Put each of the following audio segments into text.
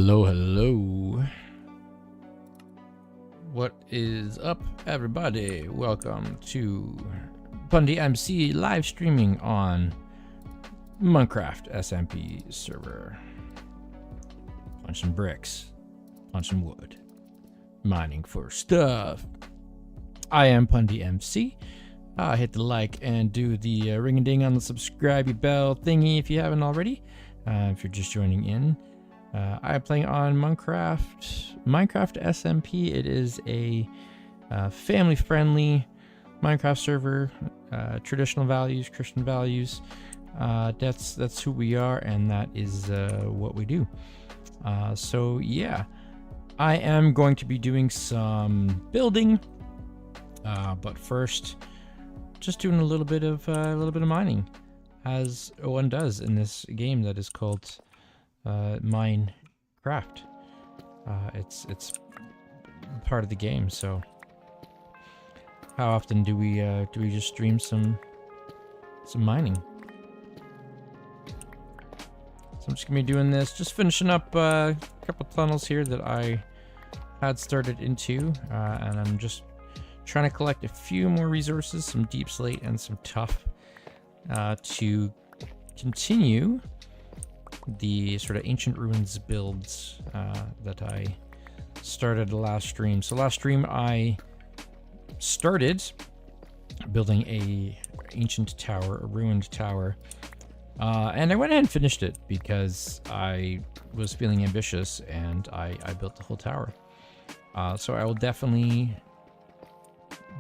Hello, hello. What is up, everybody? Welcome to Monkraft MC live streaming on Monkraft SMP server. Punch some bricks, punch some wood, mining for stuff. I am Monkraft MC. Hit the like and do the ring a ding on the subscribe bell thingy if you haven't already. If you're just joining in. I am playing on Monkraft SMP. It is a family-friendly Minecraft server, traditional values, Christian values. That's who we are, and that is what we do. So yeah, I am going to be doing some building, but first, just doing a little bit of mining, as one does in this game that is called Minecraft. It's part of the game. So how often do we just stream some mining? So I'm just gonna be doing this, just finishing up a couple tunnels here that I had started into, and I'm just trying to collect a few more resources, some deep slate and some tough, to continue the sort of ancient ruins builds that I started the last stream. So last stream I started building a ancient tower, a ruined tower, and I went ahead and finished it because I was feeling ambitious, and I built the whole tower. So I will definitely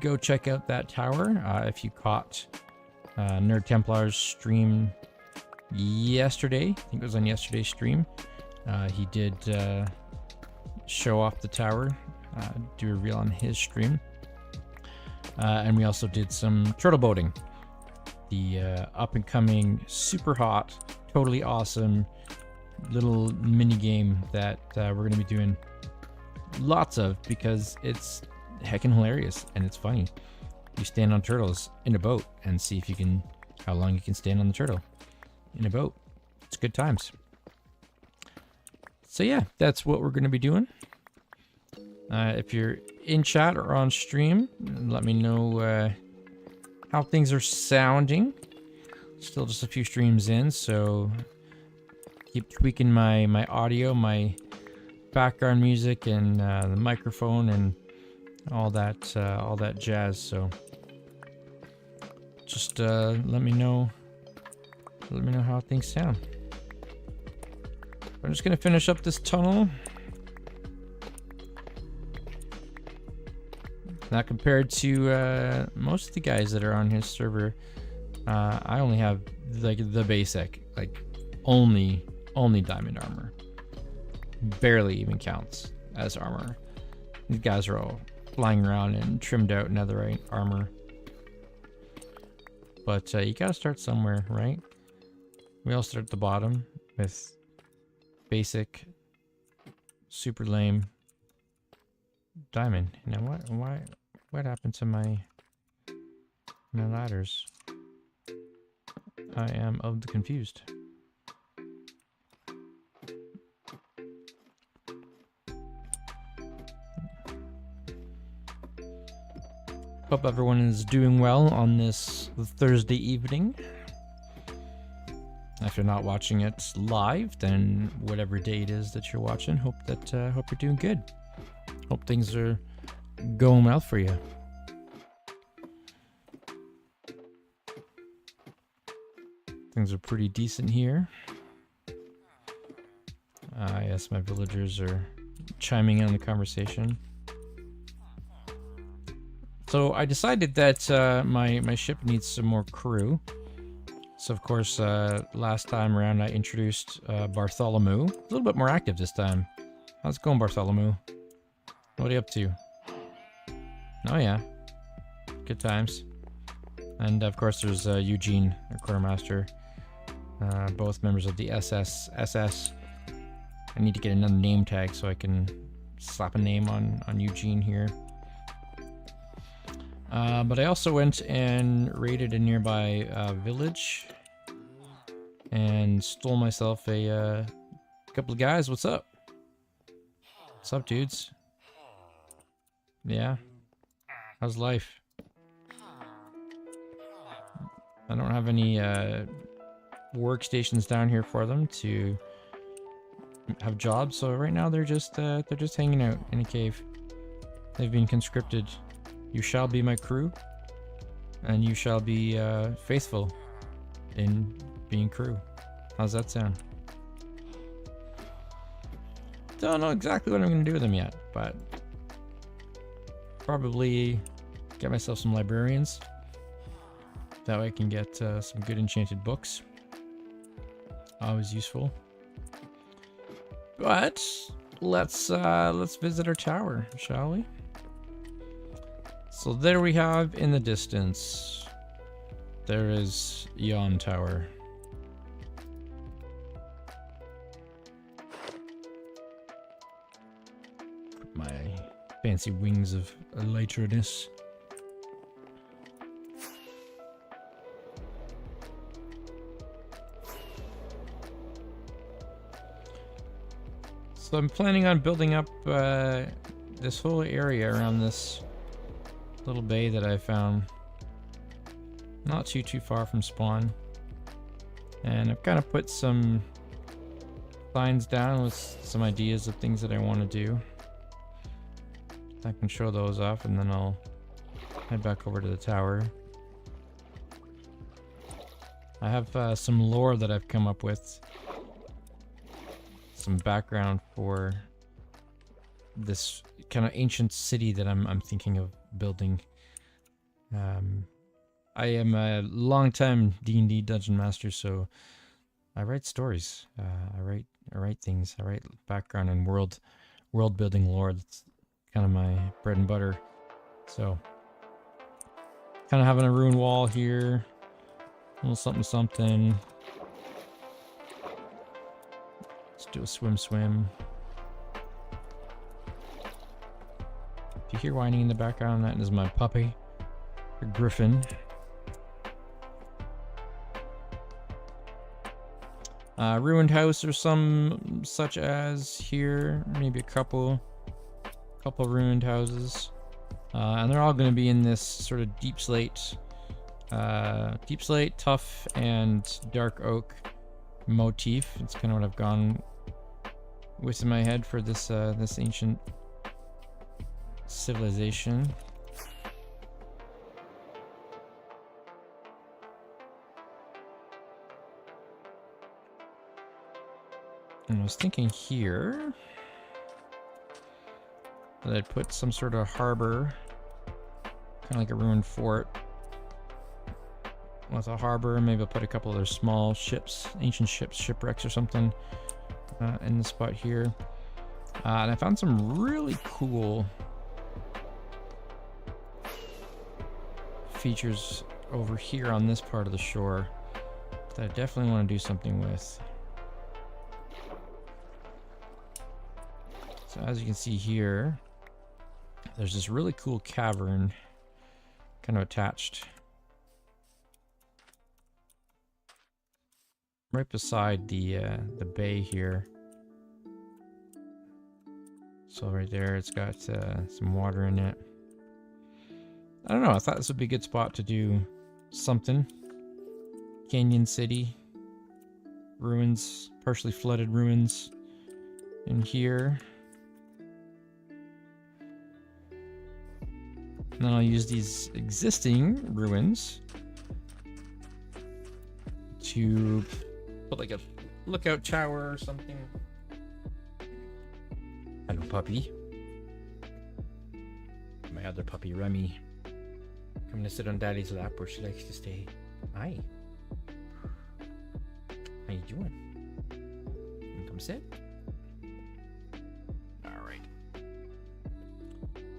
go check out that tower. If you caught Nerd Templar's stream yesterday, I think it was on yesterday's stream, he did show off the tower, do a reel on his stream, and we also did some turtle boating, the up and coming, super hot, totally awesome little mini game that we're going to be doing lots of because it's heckin' hilarious and it's funny. You stand on turtles in a boat and see if you can, how long you can stand on the turtle in a boat. It's good times. So yeah, that's what we're going to be doing. If you're in chat or on stream, let me know how things are sounding. Still just a few streams in, so keep tweaking my audio, my background music, and the microphone and all that jazz. So just let me know how things sound. I'm just gonna finish up this tunnel. Now, compared to most of the guys that are on his server, I only have like the basic, like only diamond armor. Barely even counts as armor. These guys are all flying around in trimmed out netherite armor. But you gotta start somewhere, right? We all start at the bottom with basic, super lame diamond. Now what happened to my ladders? I am of the confused. Hope everyone is doing well on this Thursday evening. If you're not watching it live, then whatever day it is that you're watching, hope you're doing good. Hope things are going well for you. Things are pretty decent here. Yes, my villagers are chiming in on the conversation. So I decided that my ship needs some more crew. So of course, last time around I introduced Bartholomew. A little bit more active this time. How's it going, Bartholomew? What are you up to? Oh yeah, good times. And of course there's Eugene, our quartermaster. Both members of the SS. I need to get another name tag so I can slap a name on Eugene here. But I also went and raided a nearby village and stole myself a couple of guys. What's up? What's up, dudes? Yeah? How's life? I don't have any workstations down here for them to have jobs, so right now they're just hanging out in a cave. They've been conscripted. You shall be my crew, and you shall be faithful in being crew. How's that sound? Don't know exactly what I'm going to do with them yet, but probably get myself some librarians. That way I can get some good enchanted books. Always useful. But let's visit our tower, shall we? So there we have in the distance. There is Yon Tower. Put my fancy wings of elytraness. So I'm planning on building up this whole area around this little bay that I found. Not too far from spawn. And I've kind of put some signs down with some ideas of things that I want to do. I can show those off and then I'll head back over to the tower. I have some lore that I've come up with. Some background for this kind of ancient city that I'm thinking of building. I am a long-time D&D dungeon master, so I write stories. I write things. I write background and world building lore. That's kind of my bread and butter. So, kind of having a ruined wall here, a little something. Let's do a swim. If you hear whining in the background, that is my puppy, a griffin. Ruined house or some such as here, maybe a couple ruined houses, and they're all going to be in this sort of deep slate, tough, and dark oak motif. It's kind of what I've gone with in my head for this this ancient civilization. And I was thinking here that I'd put some sort of harbor, kind of like a ruined fort with a harbor. Maybe I'll put a couple other small ships, ancient ships, shipwrecks or something in the spot here. And I found some really cool features over here on this part of the shore that I definitely want to do something with. So as you can see here, there's this really cool cavern kind of attached right beside the bay here. So right there, it's got some water in it. I don't know, I thought this would be a good spot to do something. Canyon City. Ruins, partially flooded ruins in here. And then I'll use these existing ruins to put like a lookout tower or something. Hello, puppy. My other puppy, Remy. Coming to sit on Daddy's lap where she likes to stay. Hi. How you doing? Come sit. Alright.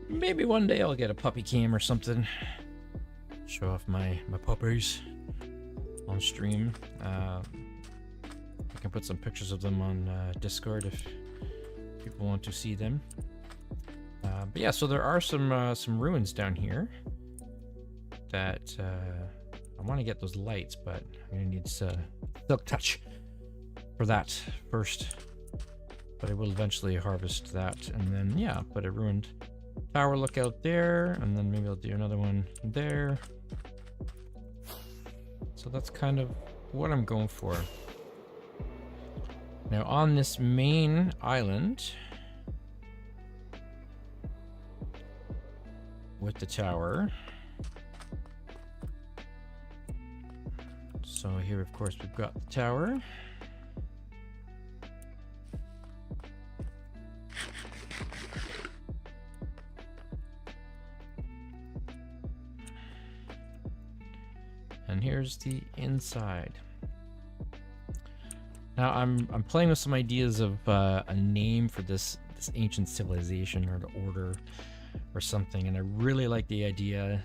Maybe one day I'll get a puppy cam or something. Show off my puppies on stream. I can put some pictures of them on Discord if people want to see them. But yeah, so there are some ruins down here that I want to get those lights, but I'm gonna need silk touch for that first. but I will eventually harvest that, and then yeah, put a ruined tower lookout there, and then maybe I'll do another one there. So that's kind of what I'm going for. Now on this main island with the tower, so here of course we've got the tower. And here's the inside. Now I'm playing with some ideas of a name for this ancient civilization or the order or something, and I really like the idea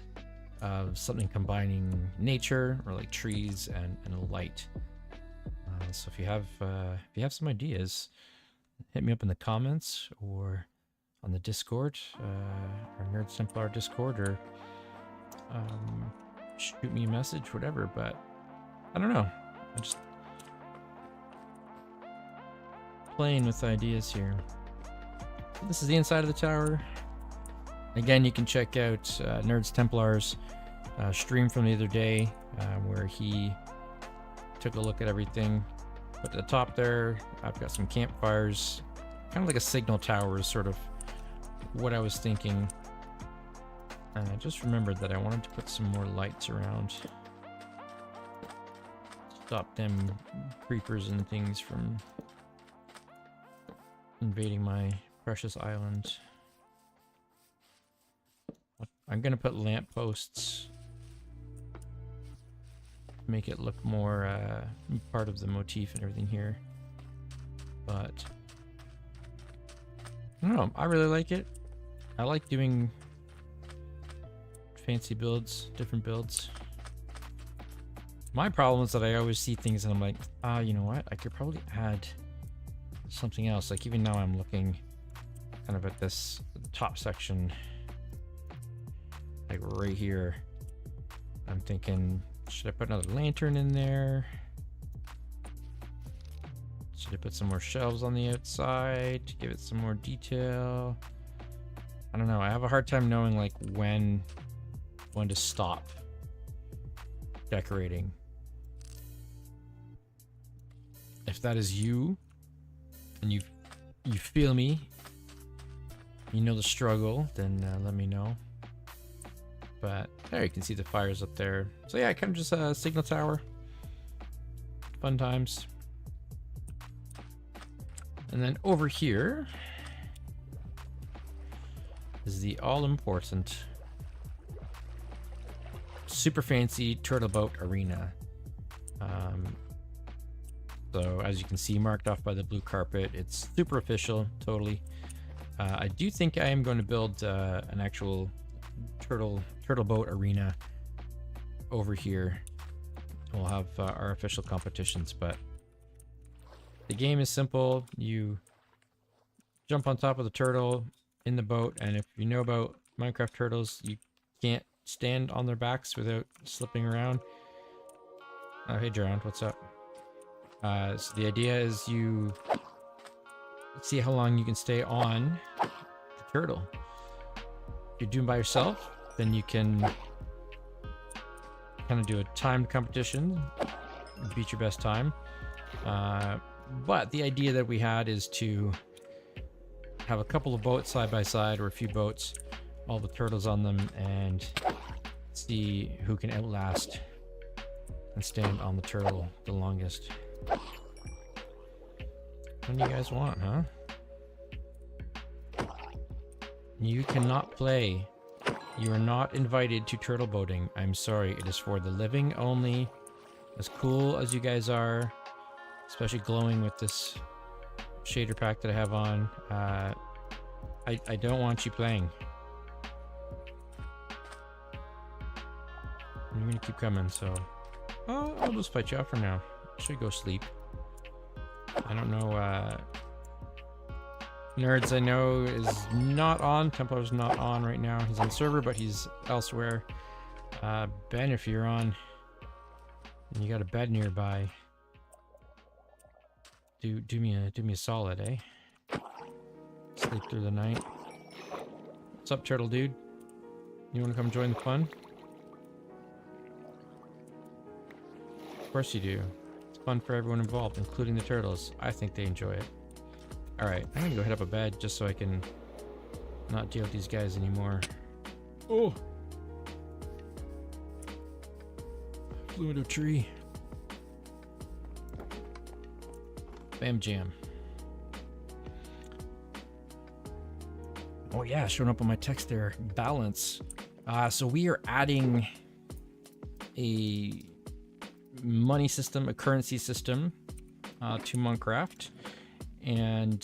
of something combining nature or like trees and light. So if you have some ideas, hit me up in the comments or on the Discord, our Nerds Templar Discord, or shoot me a message, whatever. But I don't know, I'm just playing with ideas here. This is the inside of the tower. Again, you can check out Nerds Templar's stream from the other day, where he took a look at everything. But at the top there, I've got some campfires, kind of like a signal tower is sort of what I was thinking. And I just remembered that I wanted to put some more lights around. Stop them creepers and things from invading my precious island. I'm gonna put lampposts to make it look more part of the motif and everything here. But I don't know, I really like it. I like doing fancy builds, different builds. My problem is that I always see things and I'm like, you know what? I could probably add something else. Like even now I'm looking kind of at this top section, like right here. I'm thinking, should I put another lantern in there? Should I put some more shelves on the outside to give it some more detail? I don't know. I have a hard time knowing like when to stop decorating. If that is you and you feel me, you know the struggle, then let me know. But there you can see the fires up there. So yeah, kind of just a signal tower. Fun times. And then over here is the all-important, super fancy turtle boat arena. So as you can see, marked off by the blue carpet, it's super official, totally. I do think I am going to build an actual turtle boat arena over here. We'll have our official competitions, but the game is simple. You jump on top of the turtle in the boat, and if you know about Minecraft turtles, you can't stand on their backs without slipping around. Oh, hey Drowned, what's up? So the idea is you see how long you can stay on the turtle. If you're doing by yourself, then you can kind of do a timed competition, beat your best time. But the idea that we had is to have a couple of boats side by side, or a few boats, all the turtles on them, and see who can outlast and stand on the turtle the longest. What do you guys want, huh? You cannot play. You are not invited to turtle boating. I'm sorry, it is for the living only. As cool as you guys are, especially glowing with this shader pack that I have on, I don't want you playing. I'm gonna keep coming, so I'll just fight you out for now. I should go sleep. I don't know, Nerds I know is not on. Templar's not on right now. He's on server, but he's elsewhere. Ben, if you're on and you got a bed nearby, do me a solid, eh? Sleep through the night. What's up, turtle dude? You want to come join the fun? Of course you do. It's fun for everyone involved, including the turtles. I think they enjoy it. Alright, I'm gonna go head up a bed just so I can not deal with these guys anymore. Oh! Flew into a tree. Bam jam. Oh yeah, showing up on my text there. Balance. So we are adding a money system, a currency system to Monkraft. And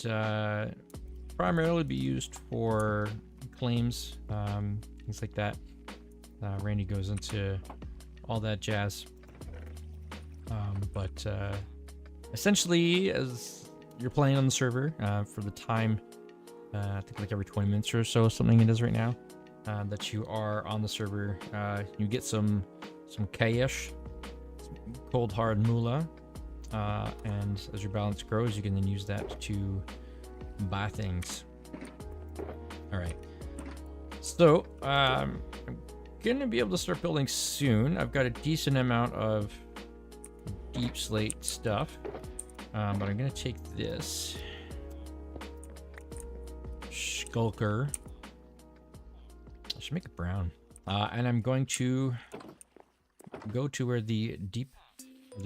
primarily be used for claims, things like that. Randy goes into all that jazz. But essentially, as you're playing on the server for the time, I think like every 20 minutes or so, something it is right now, that you are on the server, you get some cash, some cold hard moolah, and as your balance grows, you can then use that to buy things. All right, so I'm gonna be able to start building soon. I've got a decent amount of deep slate stuff, but I'm gonna take this Skulker. I should make it brown, and I'm going to go to where the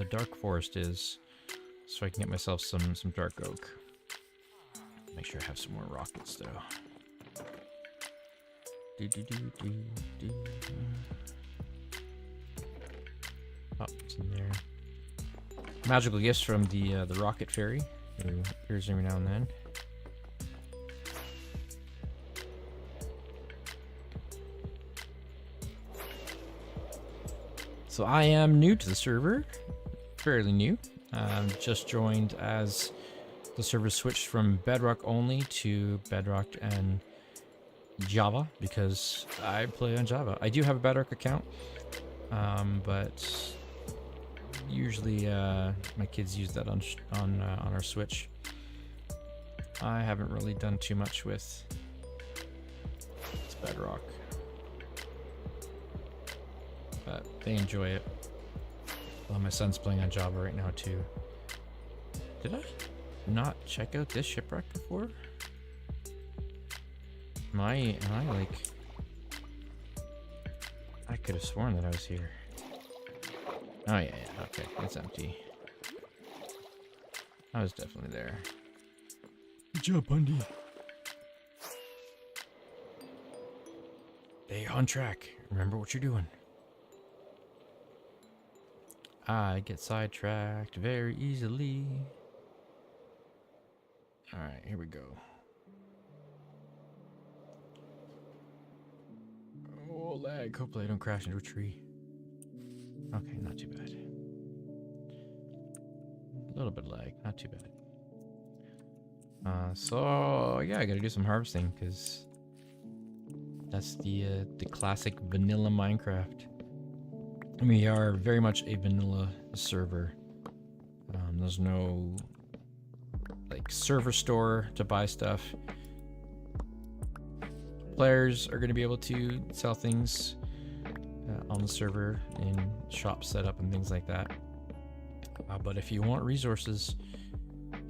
dark forest is, so I can get myself some dark oak. Make sure I have some more rockets though. Oh, it's in there. Magical gifts from the rocket fairy, who appears every now and then. So I am new to the server, fairly new. Just joined as the server switched from Bedrock only to Bedrock and Java, because I play on Java. I do have a Bedrock account, but usually my kids use that on our Switch. I haven't really done too much with Bedrock, but they enjoy it. Well, my son's playing on Java right now too. Did I not check out this shipwreck before? Am I like... I could have sworn that I was here. Oh yeah, okay, it's empty. I was definitely there. Good job, Bundy. Stay on track. Remember what you're doing. I get sidetracked very easily. Alright, here we go. Oh, lag. Hopefully I don't crash into a tree. Okay, not too bad. A little bit of lag, not too bad. So yeah, I gotta do some harvesting, because that's the classic vanilla Minecraft. We are very much a vanilla server. There's no like server store to buy stuff. Players are going to be able to sell things on the server in shop setup and things like that. But if you want resources,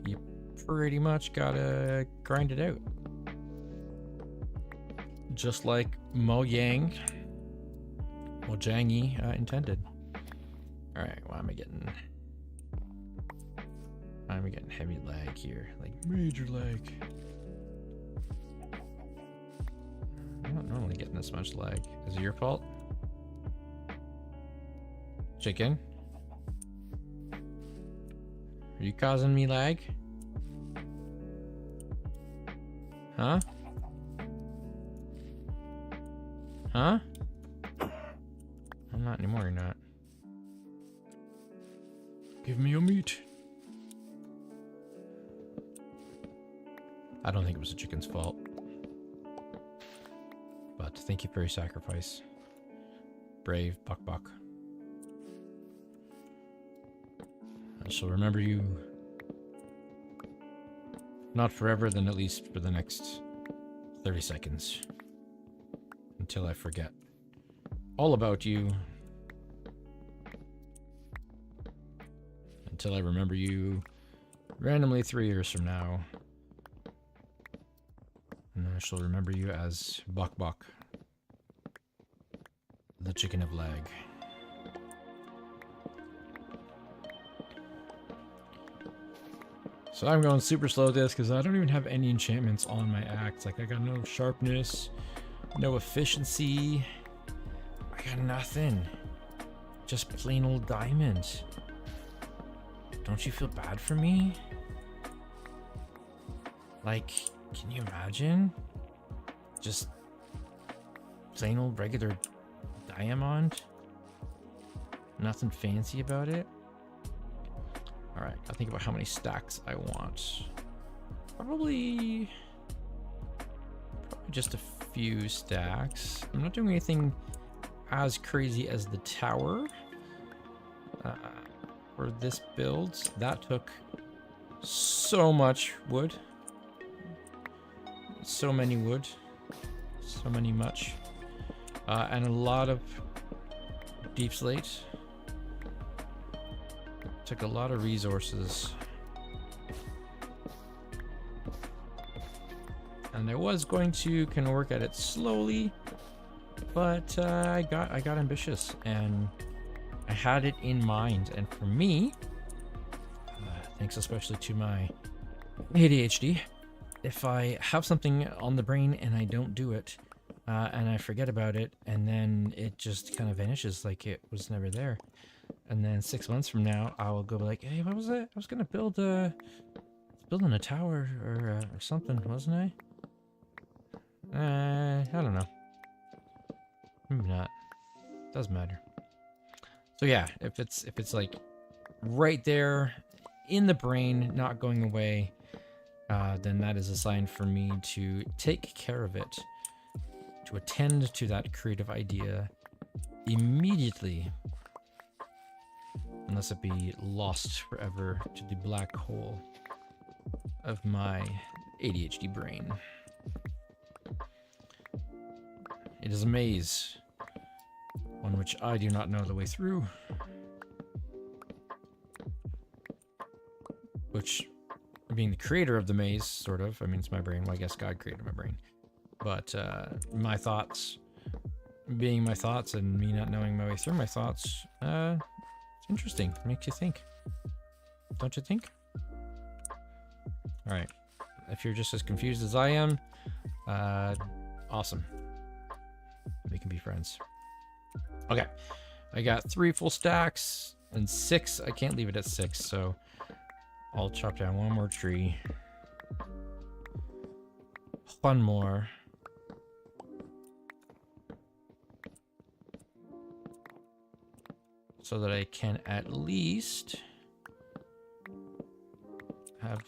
you pretty much gotta grind it out. Just like Mojang intended. Alright, why am I getting heavy lag here? Like major lag. I'm not normally getting this much lag. Is it your fault? Chicken? Are you causing me lag? Huh? Huh? I'm not anymore, you're not. Give me your meat. I don't think it was the chicken's fault. But thank you for your sacrifice. Brave Buck. I shall remember you not forever, then at least for the next 30 seconds. Until I forget all about you. Until I remember you randomly 3 years from now. And then I shall remember you as Bok Bok, the chicken of lag. So I'm going super slow this because I don't even have any enchantments on my axe. Like, I got no sharpness, no efficiency. I got nothing. Just plain old diamond. Don't you feel bad for me? Like, can you imagine? Just plain old regular diamond? Nothing fancy about it? Alright, I'll think about how many stacks I want. Probably just a few stacks. I'm not doing anything as crazy as the tower. For this build, that took so much wood. So many wood. So many much. And a lot of deep slate. Took a lot of resources. And I was going to kind of work at it slowly, but I got ambitious and I had it in mind. And for me, thanks especially to my ADHD, if I have something on the brain and I don't do it, and I forget about it, and then it just kind of vanishes like it was never there. And then 6 months from now, I will go like, hey, what was it? I was gonna build building a tower or something, wasn't I? I don't know. Maybe not. Doesn't matter. So yeah, if it's like right there in the brain, not going away, then that is a sign for me to take care of it, to attend to that creative idea immediately. Unless it be lost forever to the black hole of my ADHD brain. It is a maze on which I do not know the way through. Which, being the creator of the maze, sort of, I mean, it's my brain. Well, I guess God created my brain. But my thoughts being my thoughts and me not knowing my way through my thoughts, interesting. Makes you think. Don't you think? Alright. If you're just as confused as I am, awesome. We can be friends. Okay. I got 3 full stacks and 6. I can't leave it at 6, so I'll chop down 1 more tree. 1 more. So that I can at least have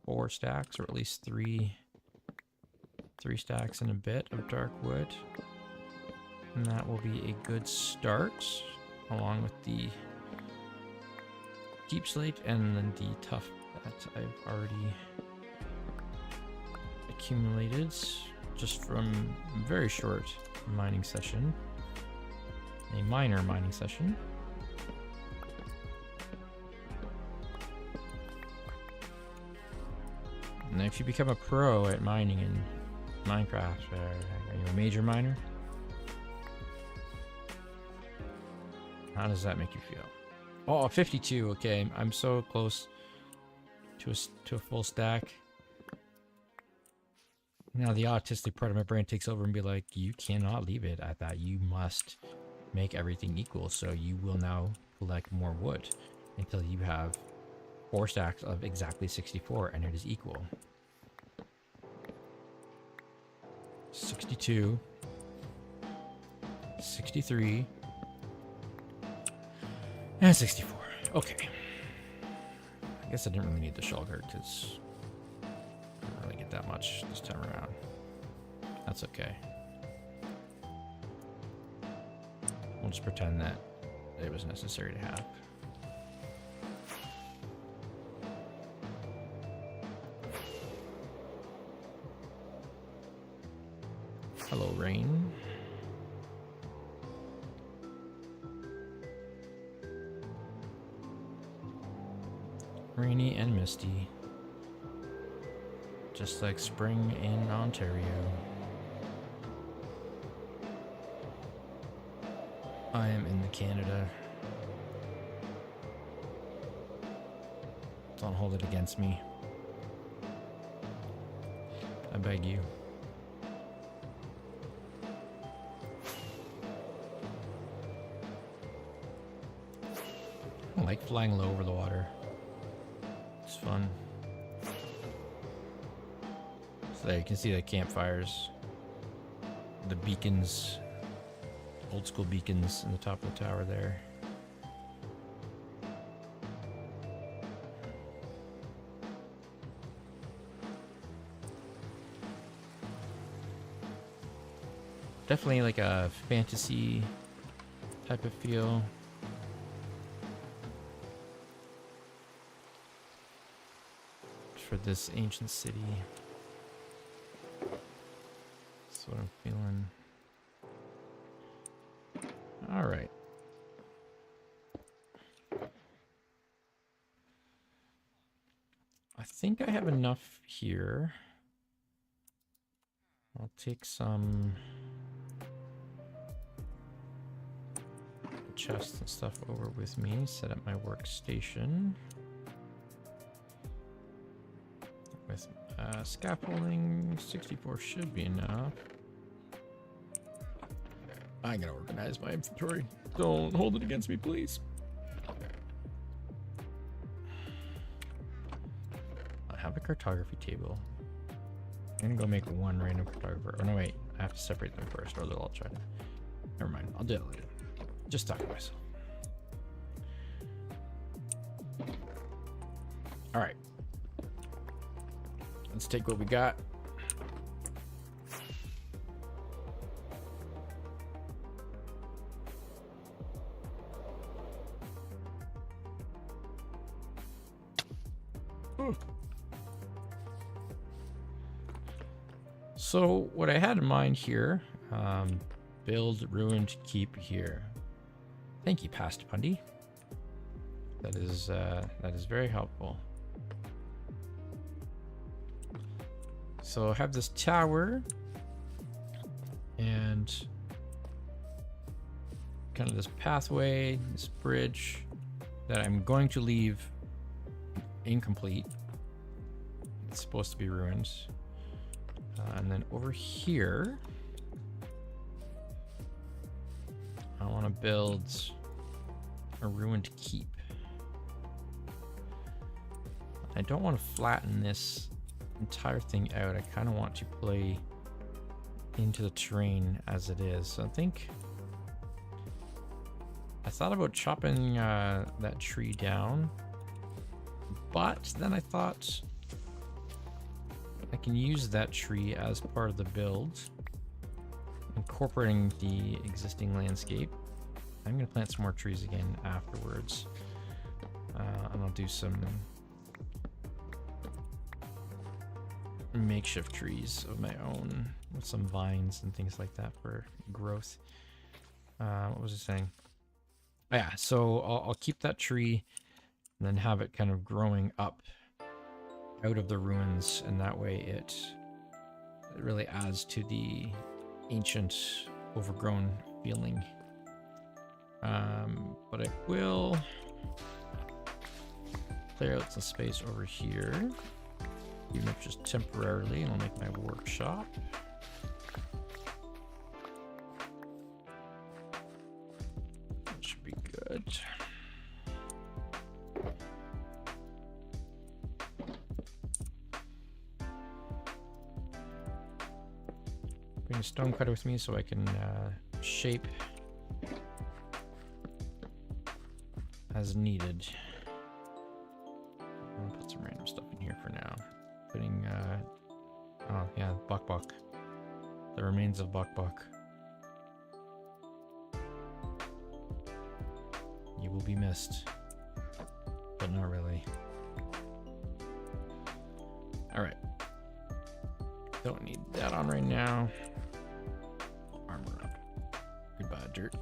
4 stacks, or at least 3 stacks and a bit of dark wood. And that will be a good start, along with the deep slate and then the tough that I've already accumulated just from a very short mining session. A minor mining session. And if you become a pro at mining in Minecraft, are you a major miner? How does that make you feel? Oh, 52. Okay, I'm so close to a full stack. Now the autistic part of my brain takes over and be like, you cannot leave it at that. You must make everything equal. So you will now collect more wood until you have 4 stacks of exactly 64 and it is equal. 62, 63, and 64. Okay. I guess I didn't really need the shulker because I didn't really get that much this time around. That's okay. We'll just pretend that it was necessary to have. Hello, rain. Rainy and misty. Just like spring in Ontario. I am in the Canada. Don't hold it against me. I beg you. I like flying low over the water. It's fun. So there you can see the campfires. The beacons. Old school beacons in the top of the tower there. Definitely like a fantasy type of feel. For this ancient city. That's what I'm feeling. All right. I think I have enough here. I'll take some chests and stuff over with me, set up my workstation. With scaffolding, 64 should be enough. I'm gonna organize my inventory. Don't hold it against me, please. I have a cartography table. I'm gonna go make one random cartographer. Oh no, wait. I have to separate them first, or they'll all try to. Never mind. I'll do it later. Just talk to myself. All right. Let's take what we got. So what I had in mind here, build ruined keep here. Thank you, Past Pundy. That is very helpful. So I have this tower and kind of this pathway, this bridge that I'm going to leave incomplete. It's supposed to be ruined. And then over here, I want to build a ruined keep. I don't want to flatten this entire thing out. I kind of want to play into the terrain as it is. So I thought about chopping that tree down, but then I thought I can use that tree as part of the build, incorporating the existing landscape. I'm going to plant some more trees again afterwards, and I'll do some makeshift trees of my own with some vines and things like that for growth. What was I saying? Oh, yeah, so I'll keep that tree and then have it kind of growing up out of the ruins, and that way it really adds to the ancient overgrown feeling. But I will clear out some space over here, even if just temporarily, and I'll make my workshop. That should be good. Bring a stone cutter with me so I can shape as needed. I'll put some random stuff in here for now. Putting, oh yeah, Buck. The remains of Buck. You will be missed, but not really. All right. Don't need that on right now. dirt.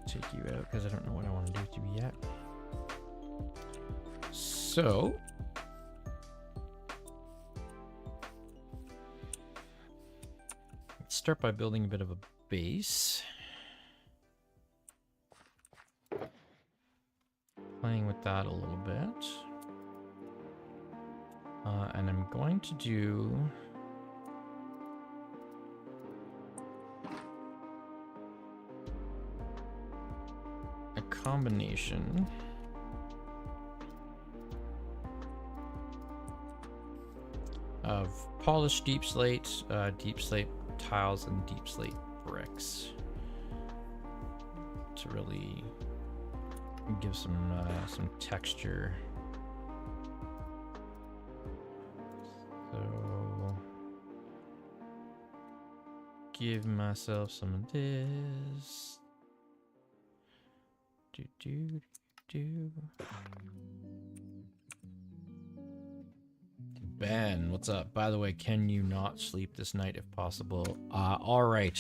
Take you out because I don't know what I want to do with you yet. So let's start by building a bit of a base. Playing with that a little bit. And I'm going to do a combination of polished deep slate tiles, and deep slate bricks to really give some texture. So give myself some of this. Ben, what's up? By the way, can you not sleep this night if possible? All right.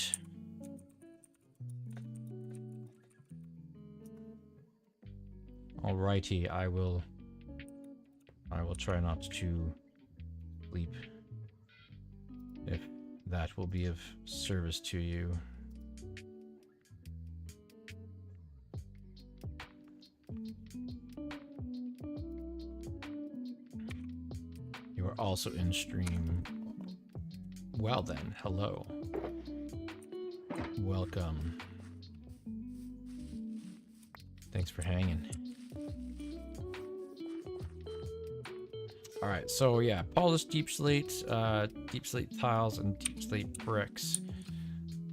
Alrighty, I will try not to sleep if that will be of service to you. You are also in stream. Well then, hello. Welcome. Thanks for hanging. All right, so yeah, polished deep slate tiles, and deep slate bricks.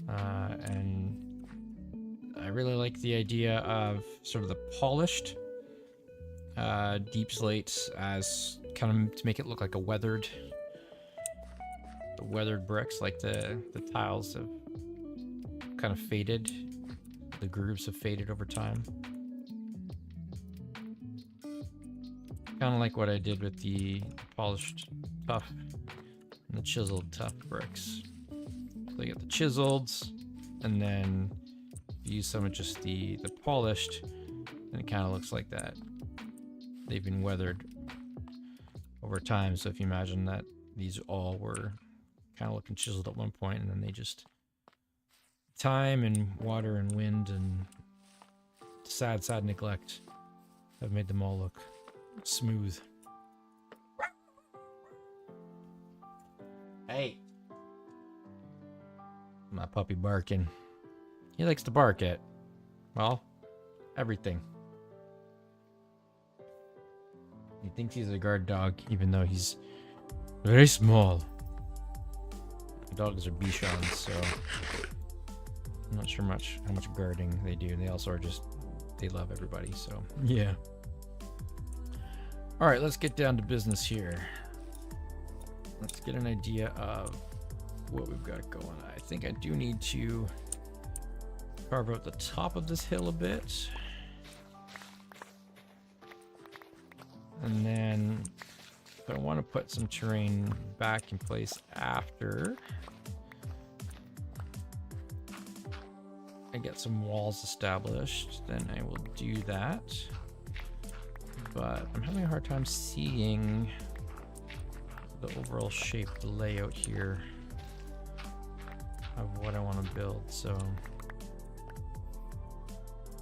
And I really like the idea of sort of the polished deep slates as kind of to make it look like a weathered bricks, like the tiles have kind of faded, the grooves have faded over time. Kind of like what I did with the polished tough and the chiseled tough bricks. So you get the chiseled, and then you use some of just the polished, and it kind of looks like that. They've been weathered over time. So if you imagine that these all were kind of looking chiseled at one point, and then they just time and water and wind and sad neglect have made them all look smooth. Hey, my puppy barking. He likes to bark at, well, everything. He thinks he's a guard dog, even though he's very small. Dogs are Bichons, so I'm not sure how much guarding they do. They also are just, they love everybody, so yeah. All right, let's get down to business here. Let's get an idea of what we've got going. I think I do need to carve out the top of this hill a bit. And then if I want to put some terrain back in place after I get some walls established, then I will do that. But I'm having a hard time seeing the overall shape, the layout here of what I want to build. So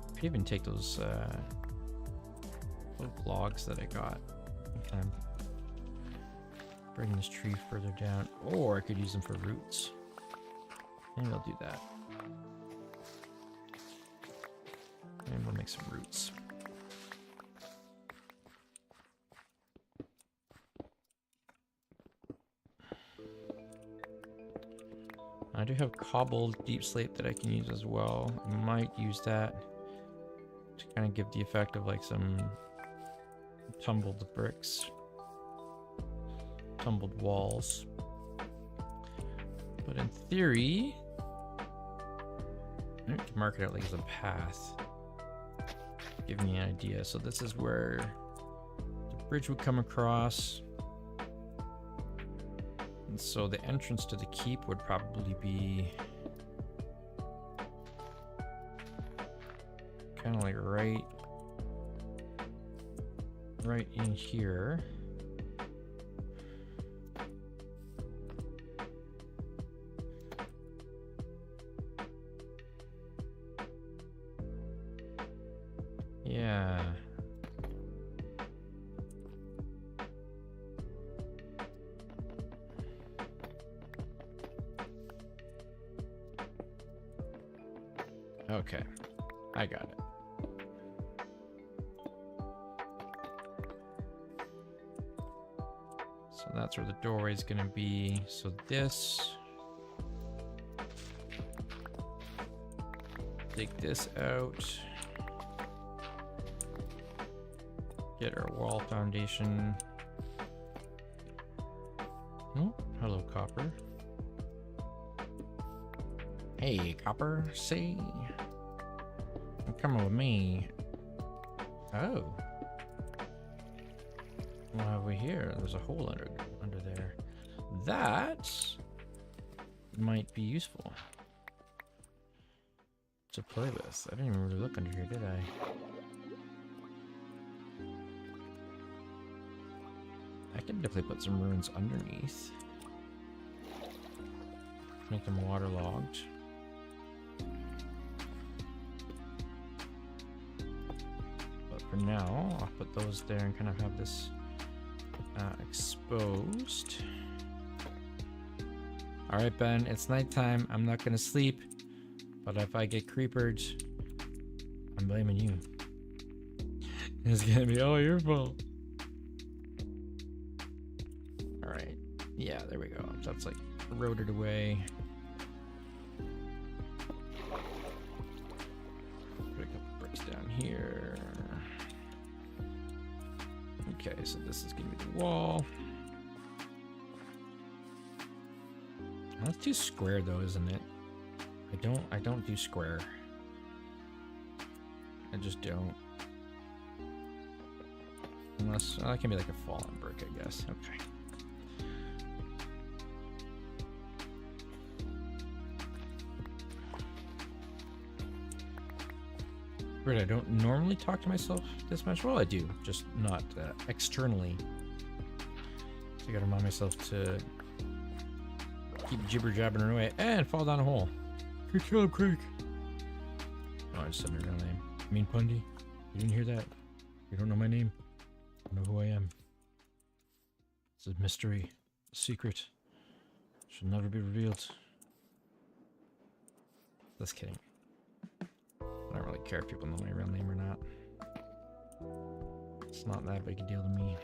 I could even take those little logs that I got and kind of bring this tree further down, or I could use them for roots. Maybe I'll do that. And we'll make some roots. I do have cobbled deep slate that I can use as well. I might use that to kind of give the effect of like some tumbled bricks, tumbled walls. But in theory, I can mark it out like as a path. Give me an idea. So this is where the bridge would come across. And so the entrance to the keep would probably be kind of like right in here. Yeah. Okay, I got it. So that's where the doorway is going to be. So this, take this out, get our wall foundation. Oh, hello, Copper. Hey, Copper, see? Come with me. Oh. What have we here? There's a hole under there. That might be useful to play with. I didn't even really look under here, did I? I can definitely put some ruins underneath. Make them waterlogged. But for now, I'll put those there and kind of have this exposed. Alright, Ben, it's nighttime. I'm not gonna sleep. But if I get creepered, I'm blaming you. It's gonna be all your fault. Alright. Yeah, there we go. That's like eroded away. Put a couple bricks down here. Okay, so this is gonna be the wall. That's too square though, isn't it? I don't do square. I just don't. Unless that can be like a fallen brick, I guess. Okay. Weird, I don't normally talk to myself this much. Well, I do, just not externally. So I gotta remind myself to keep jibber jabbing away and fall down a hole. Good job, Craig. Oh, I just said my real name. I mean, Pundy. You didn't hear that? You don't know my name. You know who I am. It's a mystery, a secret. Should never be revealed. Just kidding. I don't really care if people know my real name or not. It's not that big a deal to me.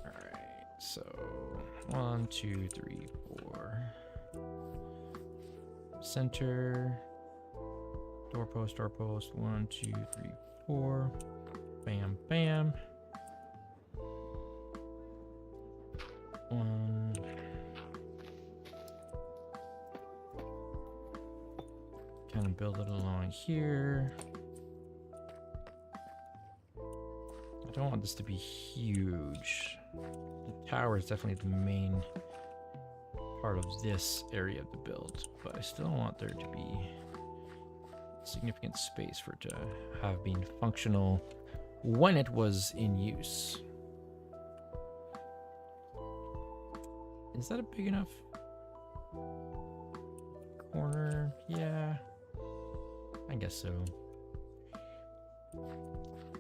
Alright, so 1, 2, 3, 4. Center. Doorpost, doorpost. 1, 2, 3, 4. Bam, bam. 1. Kind of build it along here. I don't want this to be huge. The tower is definitely the main part of this area of the build, but I still want there to be significant space for it to have been functional when it was in use. Is that a big enough corner? Yeah, I guess so.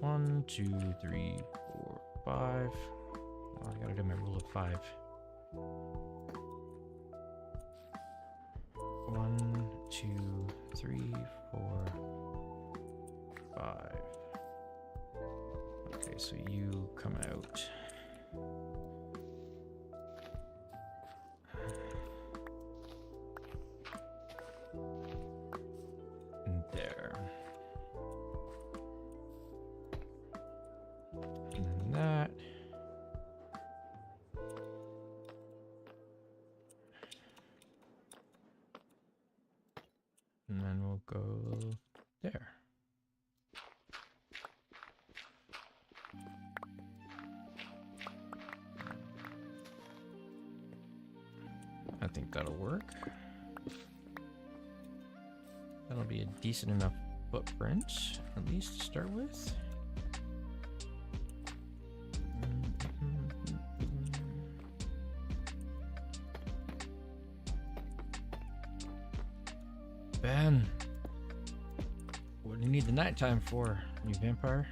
1, 2, 3, 4, 5. Oh, I gotta do my rule of 5. 1, 2, 3, 4, 5. Okay, so you come out. And there. And then that. And then we'll go there. work. That'll be a decent enough footprint, at least to start with. Ben, what do you need the nighttime for, you vampire?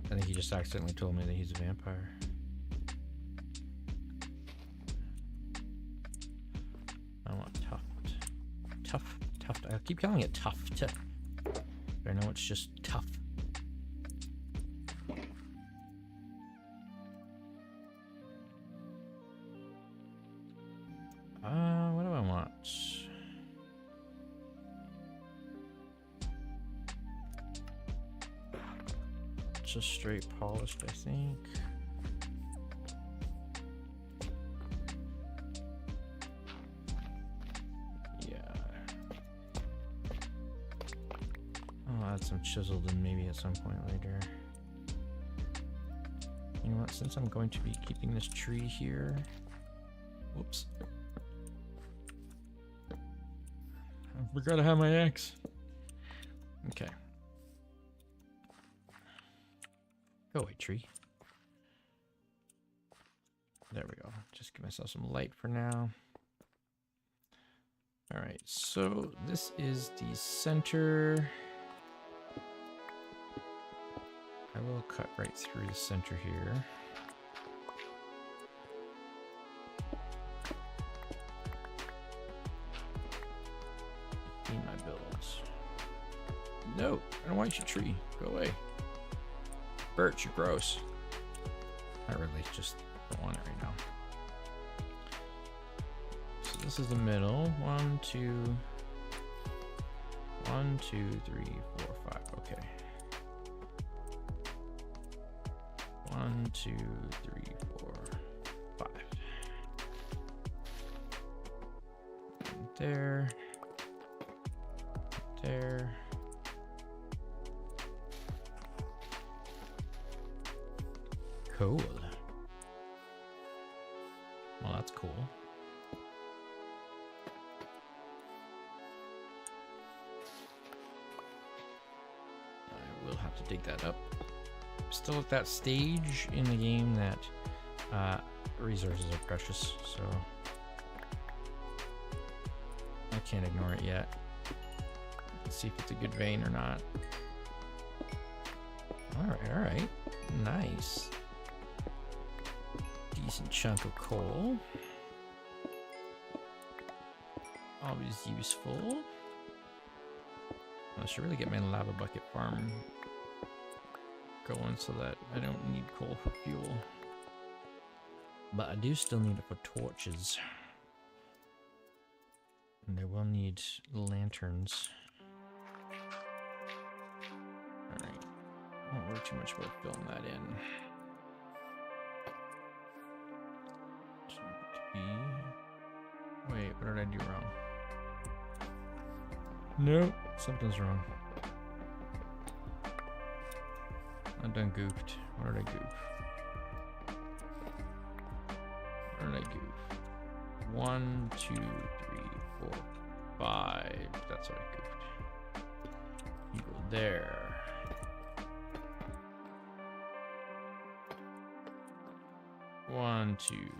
I think he just accidentally told me that he's a vampire. I want tuft. I keep calling it tuft. But I know it's just tough. What do I want? Just straight polished, I think. Yeah. I'll add some chiseled in maybe at some point later. You know what? Since I'm going to be keeping this tree here. Whoops. I forgot to have my axe. Okay. Go away, tree. There we go. Just give myself some light for now. Alright, so this is the center. I will cut right through the center here. My builds. No, I don't want your tree. Go away. Birch, you're gross. I really just don't want it right now. So this is the middle. 1, 2, 1, 2, 3, 4, 5. Okay. 1, 2, 3, 4, 5. And there. There. Cool. Well, that's cool. I will have to dig that up. Still at that stage in the game that resources are precious, so I can't ignore it yet. Let's see if it's a good vein or not. Alright. Nice. Decent chunk of coal. Always useful. I should really get my lava bucket farm going so that I don't need coal for fuel. But I do still need it for torches. And I will need lanterns. Alright. Won't worry too much about filling that in. Wait, what did I do wrong? Nope, something's wrong. I done goofed. What did I goof? What did I goof? 1, 2, 3, 4, 5. That's what I goofed. You go there. One, two,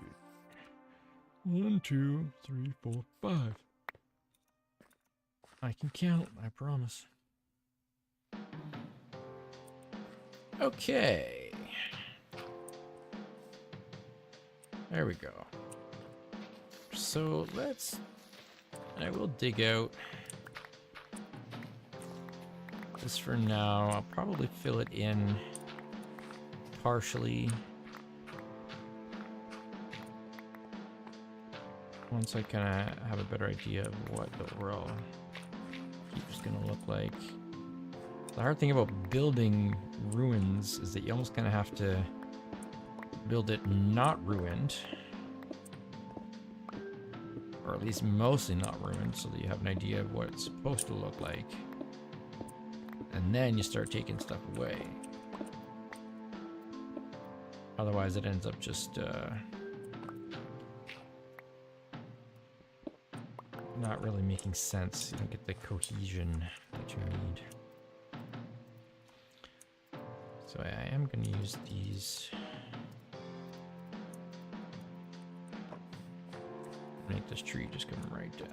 3, 4, 5. I can count, I promise. Okay. There we go. So I will dig out this for now. I'll probably fill it in partially once I kind of have a better idea of what the overall keep is going to look like. The hard thing about building ruins is that you almost kind of have to build it not ruined, or at least mostly not ruined, so that you have an idea of what it's supposed to look like. And then you start taking stuff away. Otherwise, it ends up just not really making sense. You don't get the cohesion that you need. So I am going to use these. Make this tree just come right down.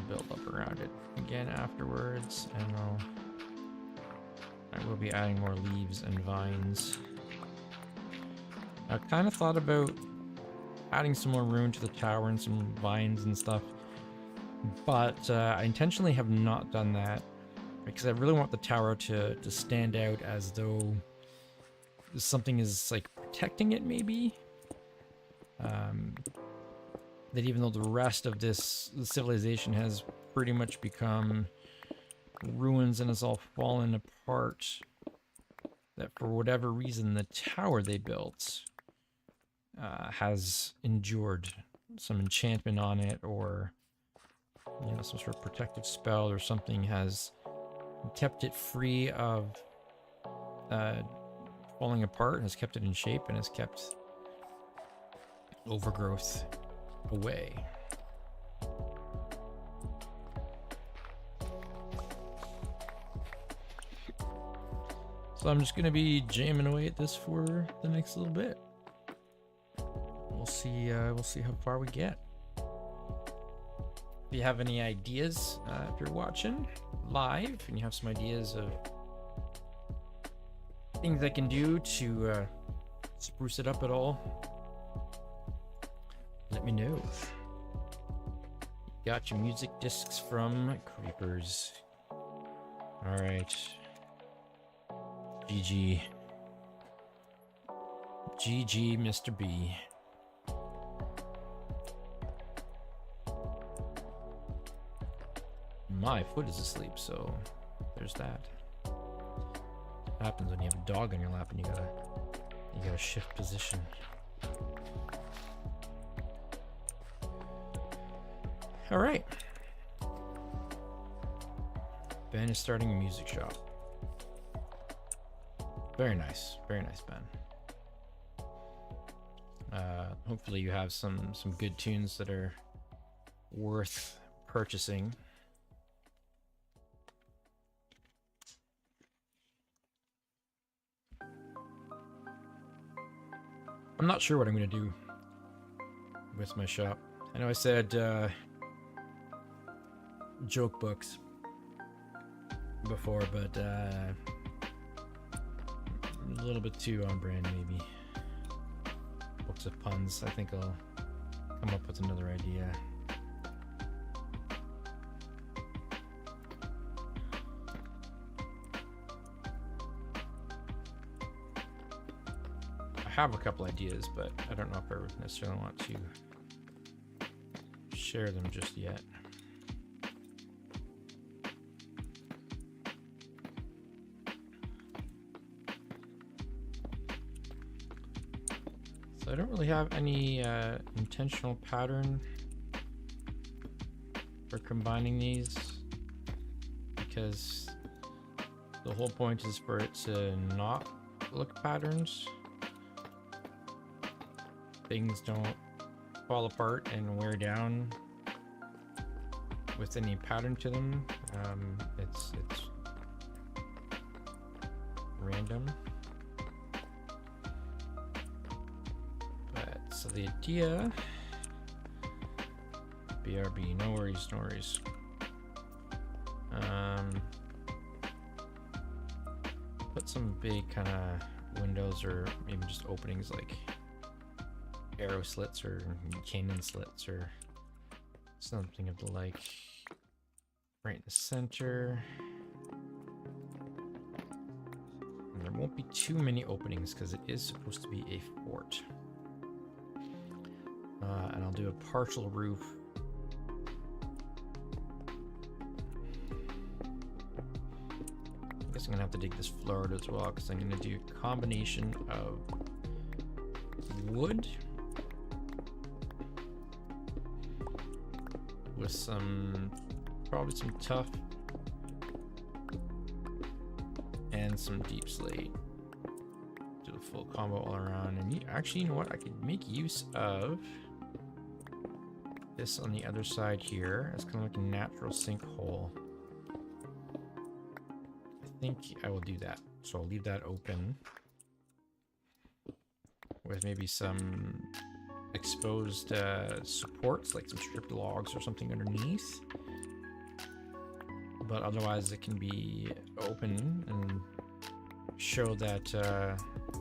Build up around it again afterwards, and I will be adding more leaves and vines. I kind of thought about adding some more room to the tower and some vines and stuff, but I intentionally have not done that because I really want the tower to stand out as though something is like protecting it, maybe. That even though the rest of this civilization has pretty much become ruins and has all fallen apart, that for whatever reason the tower they built has endured some enchantment on it, or you know, some sort of protective spell or something has kept it free of falling apart, has kept it in shape, and has kept overgrowth away. So I'm just gonna be jamming away at this for the next little bit. We'll see how far we get. If you have any ideas, if you're watching live and you have some ideas of things I can do to spruce it up at all, let me know. Got your music discs from Creepers. Alright. GG. GG, Mr. B. My foot is asleep, so there's that. What happens when you have a dog on your lap and you gotta shift position. All right. Ben is starting a music shop. Very nice, Ben. Hopefully you have some good tunes that are worth purchasing. I'm not sure what I'm going to do with my shop. I know I said joke books before, but a little bit too on brand, maybe. Books of puns. I think I'll come up with another idea. I have a couple ideas, but I don't know if I necessarily want to share them just yet. So I don't really have any intentional pattern for combining these, because the whole point is for it to not look patterns. Things don't fall apart and wear down with any pattern to them. It's random. But so the idea, BRB, no worries, no worries. Put some big kind of windows, or maybe just openings like arrow slits or cannon slits or something of the like, right in the center. And there won't be too many openings because it is supposed to be a fort. And I'll do a partial roof. I guess I'm gonna have to dig this floor out as well, because I'm gonna do a combination of wood with some, probably some tough and some deep slate. Do the full combo all around. And actually, you know what? I could make use of this on the other side here. It's kind of like a natural sinkhole. I think I will do that. So I'll leave that open with maybe some exposed supports, like some stripped logs or something underneath. But otherwise it can be open and show that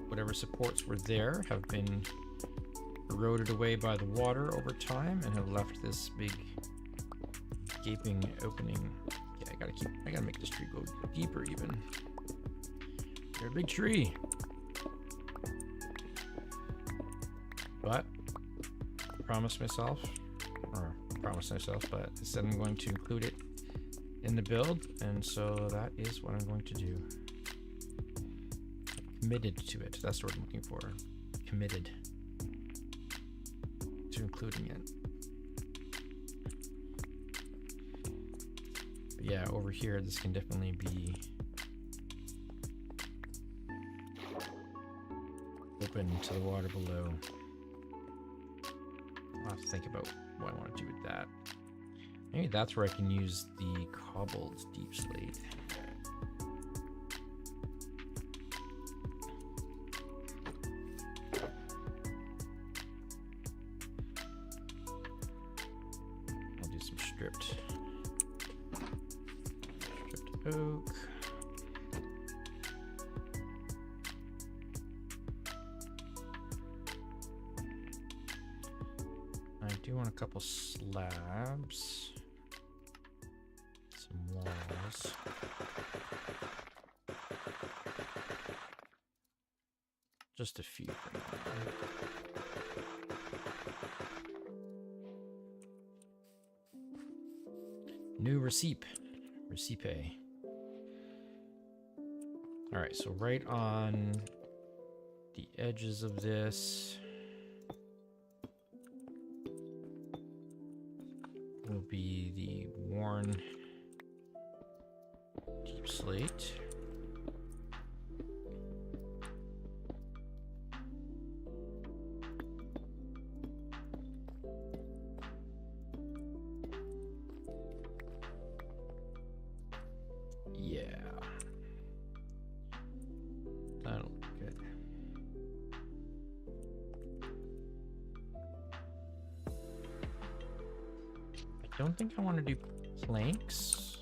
whatever supports were there have been eroded away by the water over time and have left this big gaping opening. Yeah, I gotta make this tree go deeper even. You're a big tree. But I promised myself, but I said I'm going to include it in the build, and so that is what I'm going to do. Committed to it. That's the word I'm looking for. Committed to including it. But yeah, over here, this can definitely be open to the water below. I'll have to think about what I want to do with that. Maybe that's where I can use the cobbled deep slate. I'll do some stripped oak. I do want a couple slabs. Some walls. Just a few for now. New recipe. Alright, so right on the edges of this will be the worn deep slate. Yeah. That'll look good. I don't think I want to do planks.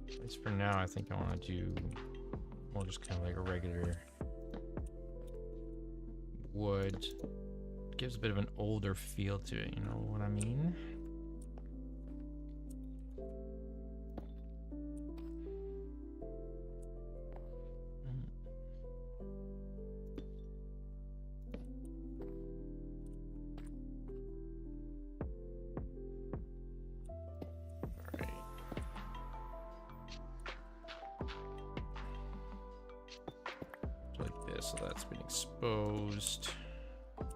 At least for now, I think I want to do more just kind of like a regular wood. It gives a bit of an older feel to it, you know what I mean? So that's been exposed. Like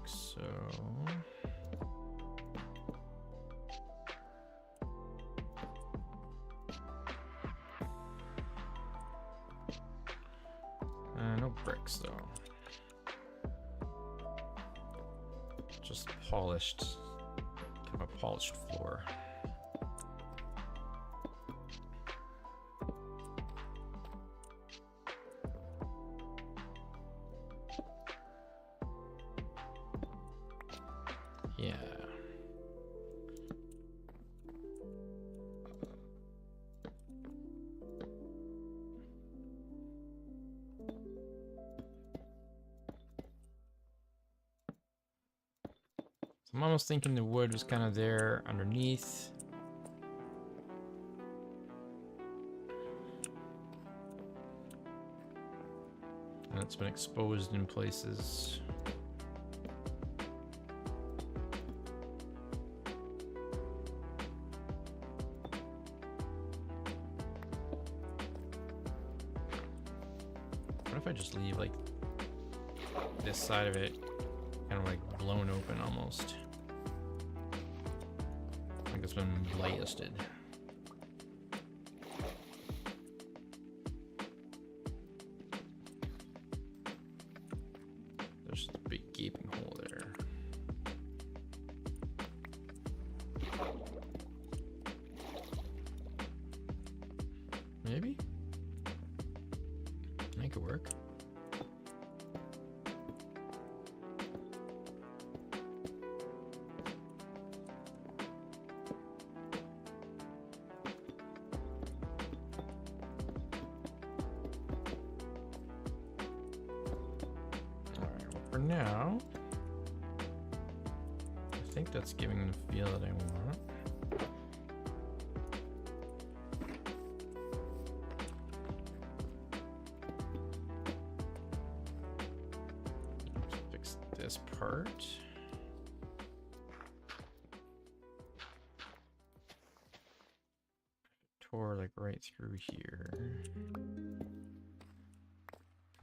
so. No bricks though. Just polished, kind of a polished floor. Yeah. So I'm almost thinking the wood was kind of there underneath. And It's been exposed in places. What if I just leave like this side of it kind of like blown open almost? Like it's been blasted. There's a big gaping hole there. Maybe? Make it work. For now, I think that's giving the feel that I want. Let's fix this part. Tore like right through here.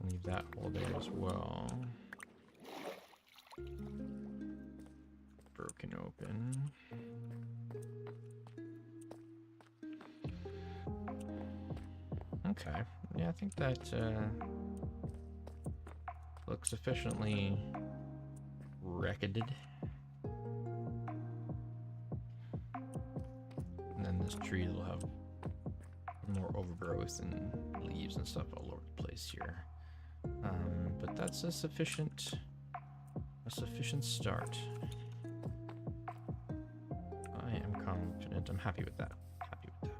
Leave that hole there as well. Broken open. Okay. Yeah, I think that looks sufficiently wrecked. And then this tree will have more overgrowth and leaves and stuff all over the place here. But that's a sufficient start. I am confident. I'm happy with that. Happy with that.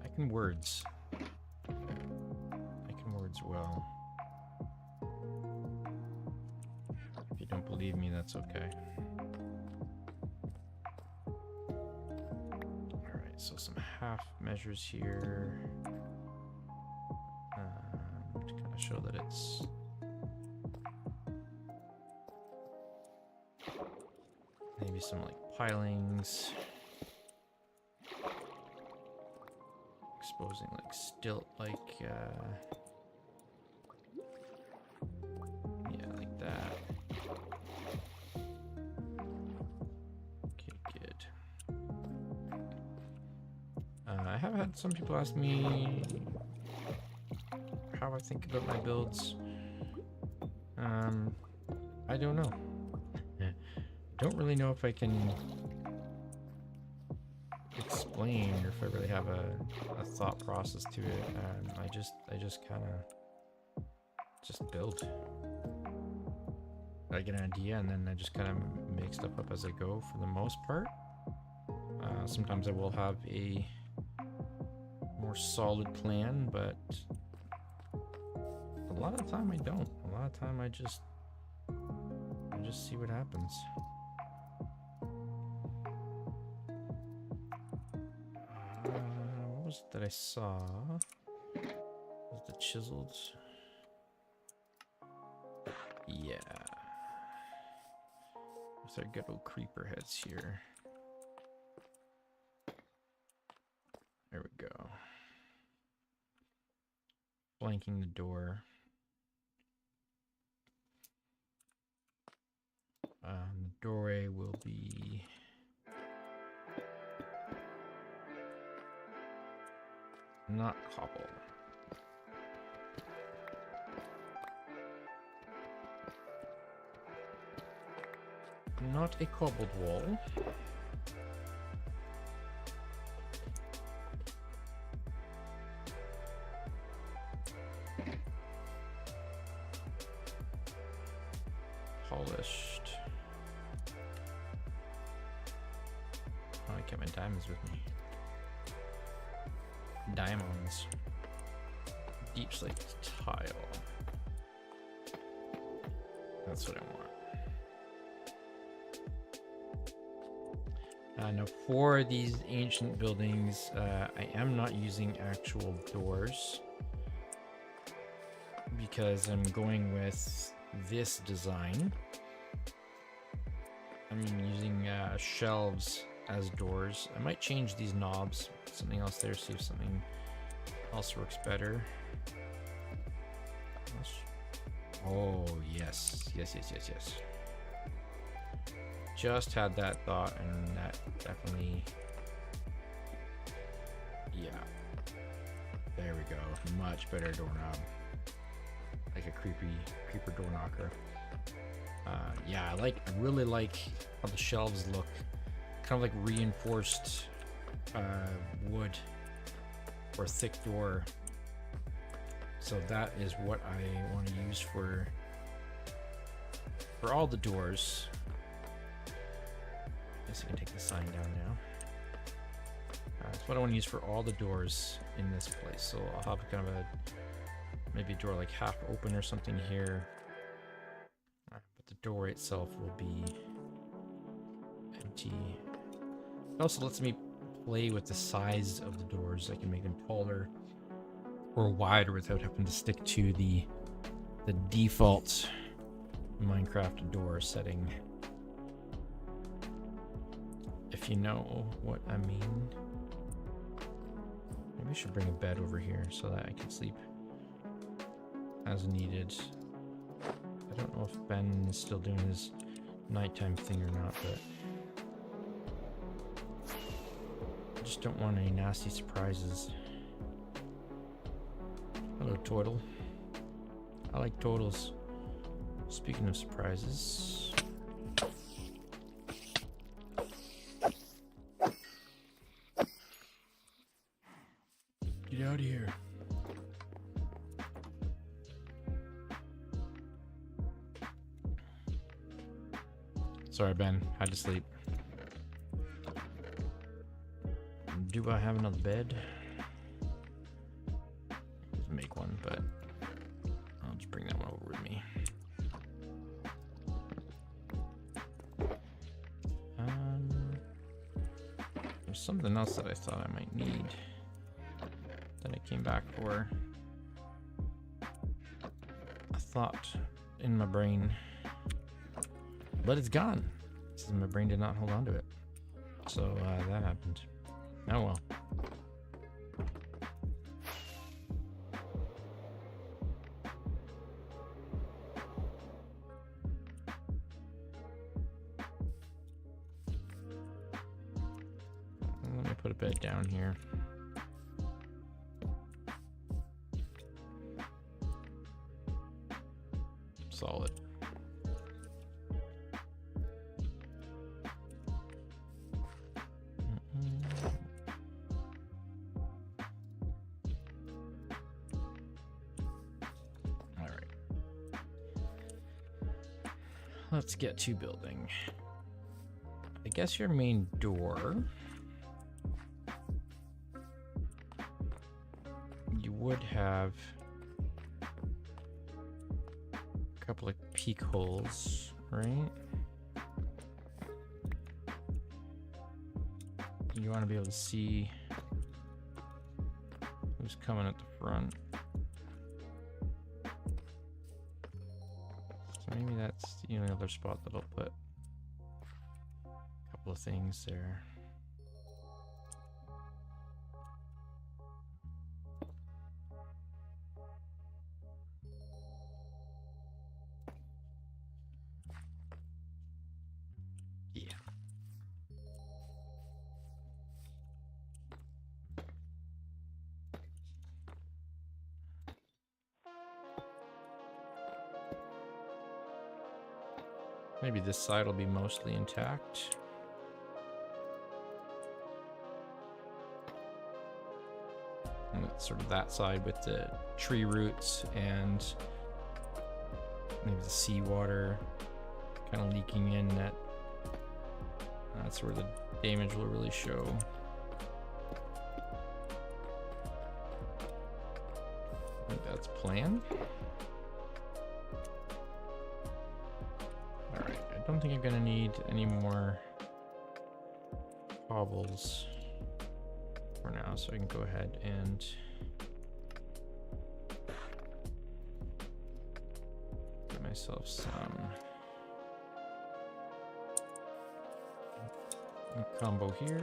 I can words. I can words well. If you don't believe me, that's okay. Alright, so some half measures here. To kind of show that it's maybe some like pilings, exposing like stilt like yeah, like that. Okay, good. I have had some people ask me how I think about my builds. I don't know. Don't really know if I can explain or if I really have a thought process to it. I just kind of just build. I get an idea and then I just kind of make stuff up as I go for the most part. Sometimes I will have a more solid plan, but a lot of the time I don't. A lot of the time I just see what happens. What was it that I saw? Was the chiseled? Yeah. With our good old creeper heads here. There we go. Flanking the door. The doorway will be not cobble. Not a cobbled wall. Polished. Oh, I kept my diamonds with me. Diamonds. Deep slate tile. That's what I want. Now for these ancient buildings, I am not using actual doors. because I'm going with this design. I'm using shelves as doors. I might change these knobs, something else there, see if something else works better. Oh, yes. Yes. Just had that thought, and that definitely, yeah. There we go. Much better doorknob. Like a creeper door knocker. Yeah, I really like how the shelves look. Kind of like reinforced wood or thick door. So that is what I want to use for all the doors. I guess I can take the sign down now. That's what I want to use for all the doors in this place. So I'll have kind of a maybe a door like half open or something here. But the door itself will be empty. It also lets me play with the size of the doors. I can make them taller or wider without having to stick to the default Monkraft door setting. If you know what I mean. Maybe I should bring a bed over here so that I can sleep as needed. I don't know if Ben is still doing his nighttime thing or not, but I just don't want any nasty surprises. Hello, Turtle. I like turtles. Speaking of surprises. Get out of here. Sorry, Ben. Had to sleep. Do I have another bed? Just make one, but I'll just bring that one over with me. There's something else that I thought I might need that I came back for. A thought in my brain, but it's gone. My brain did not hold on to it. So that happened. Oh well. Let me put a bed down here. Solid. Let's get to building. I guess your main door, you would have a couple of peek holes, right? You want to be able to see who's coming at the front. Maybe that's the only other spot that I'll put a couple of things there. Yeah. Maybe this side will be mostly intact. And it's sort of that side with the tree roots and maybe the seawater kind of leaking in. That's where the damage will really show. I think that's plan. I don't think I'm gonna need any more cobbles for now, so I can go ahead and myself some combo here.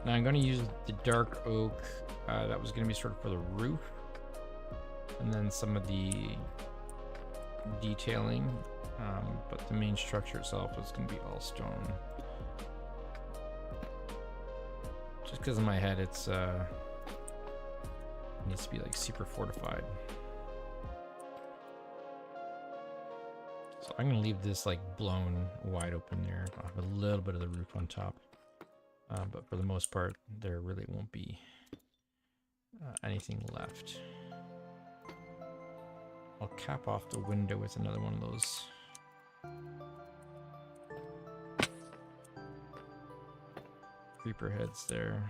Now I'm going to use the dark oak that was going to be sort of for the roof, and then some of the detailing, but the main structure itself is going to be all stone. Just because in my head it's needs to be like super fortified. So I'm going to leave this like blown wide open there. I'll have a little bit of the roof on top. But for the most part, there really won't be anything left. I'll cap off the window with another one of those creeper heads there.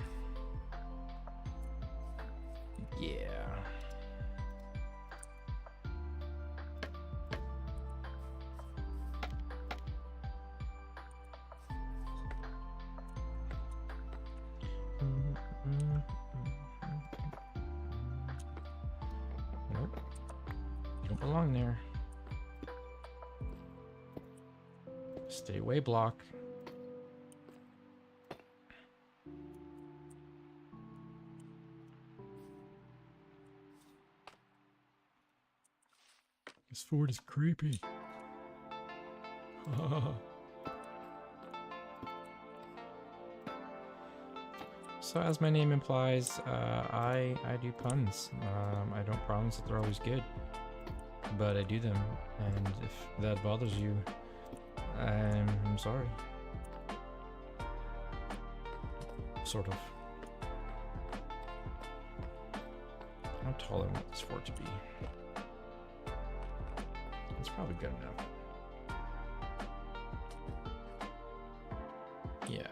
Yeah. Nope. You don't belong there. Stay away, block. This fort is creepy. So as my name implies, I do puns. I don't promise that they're always good, but I do them, and if that bothers you, I'm sorry. Sort of. How tall I want this fort to be. It's probably good enough. Yeah,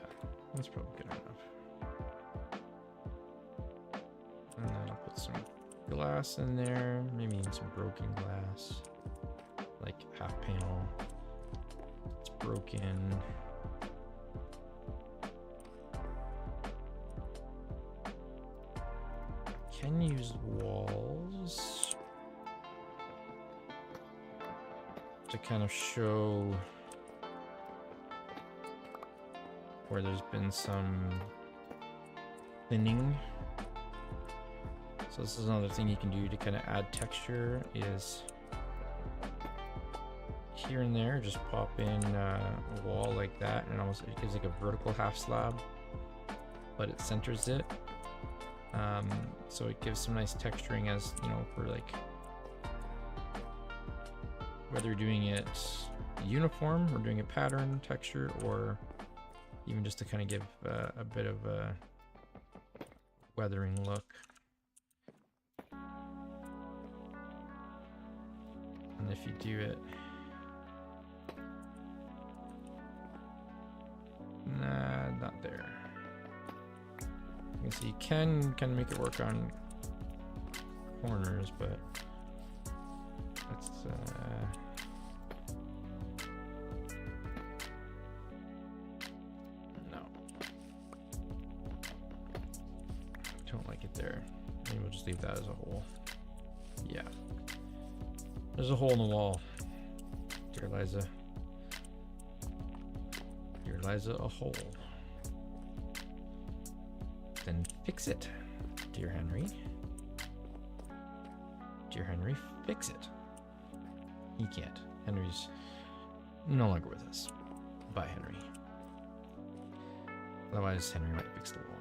that's probably good enough. And then I'll put some glass in there, maybe even some broken glass, like half panel. It's broken. Can use walls to kind of show where there's been some thinning. So this is another thing you can do to kind of add texture, is here and there just pop in a wall like that, and almost it gives like a vertical half slab, but it centers it. So it gives some nice texturing, as you know, for like whether you're doing it uniform or doing a pattern texture, or even just to kind of give a bit of a weathering look. And if you do it, nah, not there. You can see you can kind of make it work on corners, but that's no, don't like it there. Maybe we'll just leave that as a hole. Yeah, there's a hole in the wall. Dear Liza. Dear Liza, a hole. Then fix it, dear Henry. Dear Henry, fix it. He can't. Henry's no longer with us. Bye, Henry. Otherwise, Henry might fix the wall.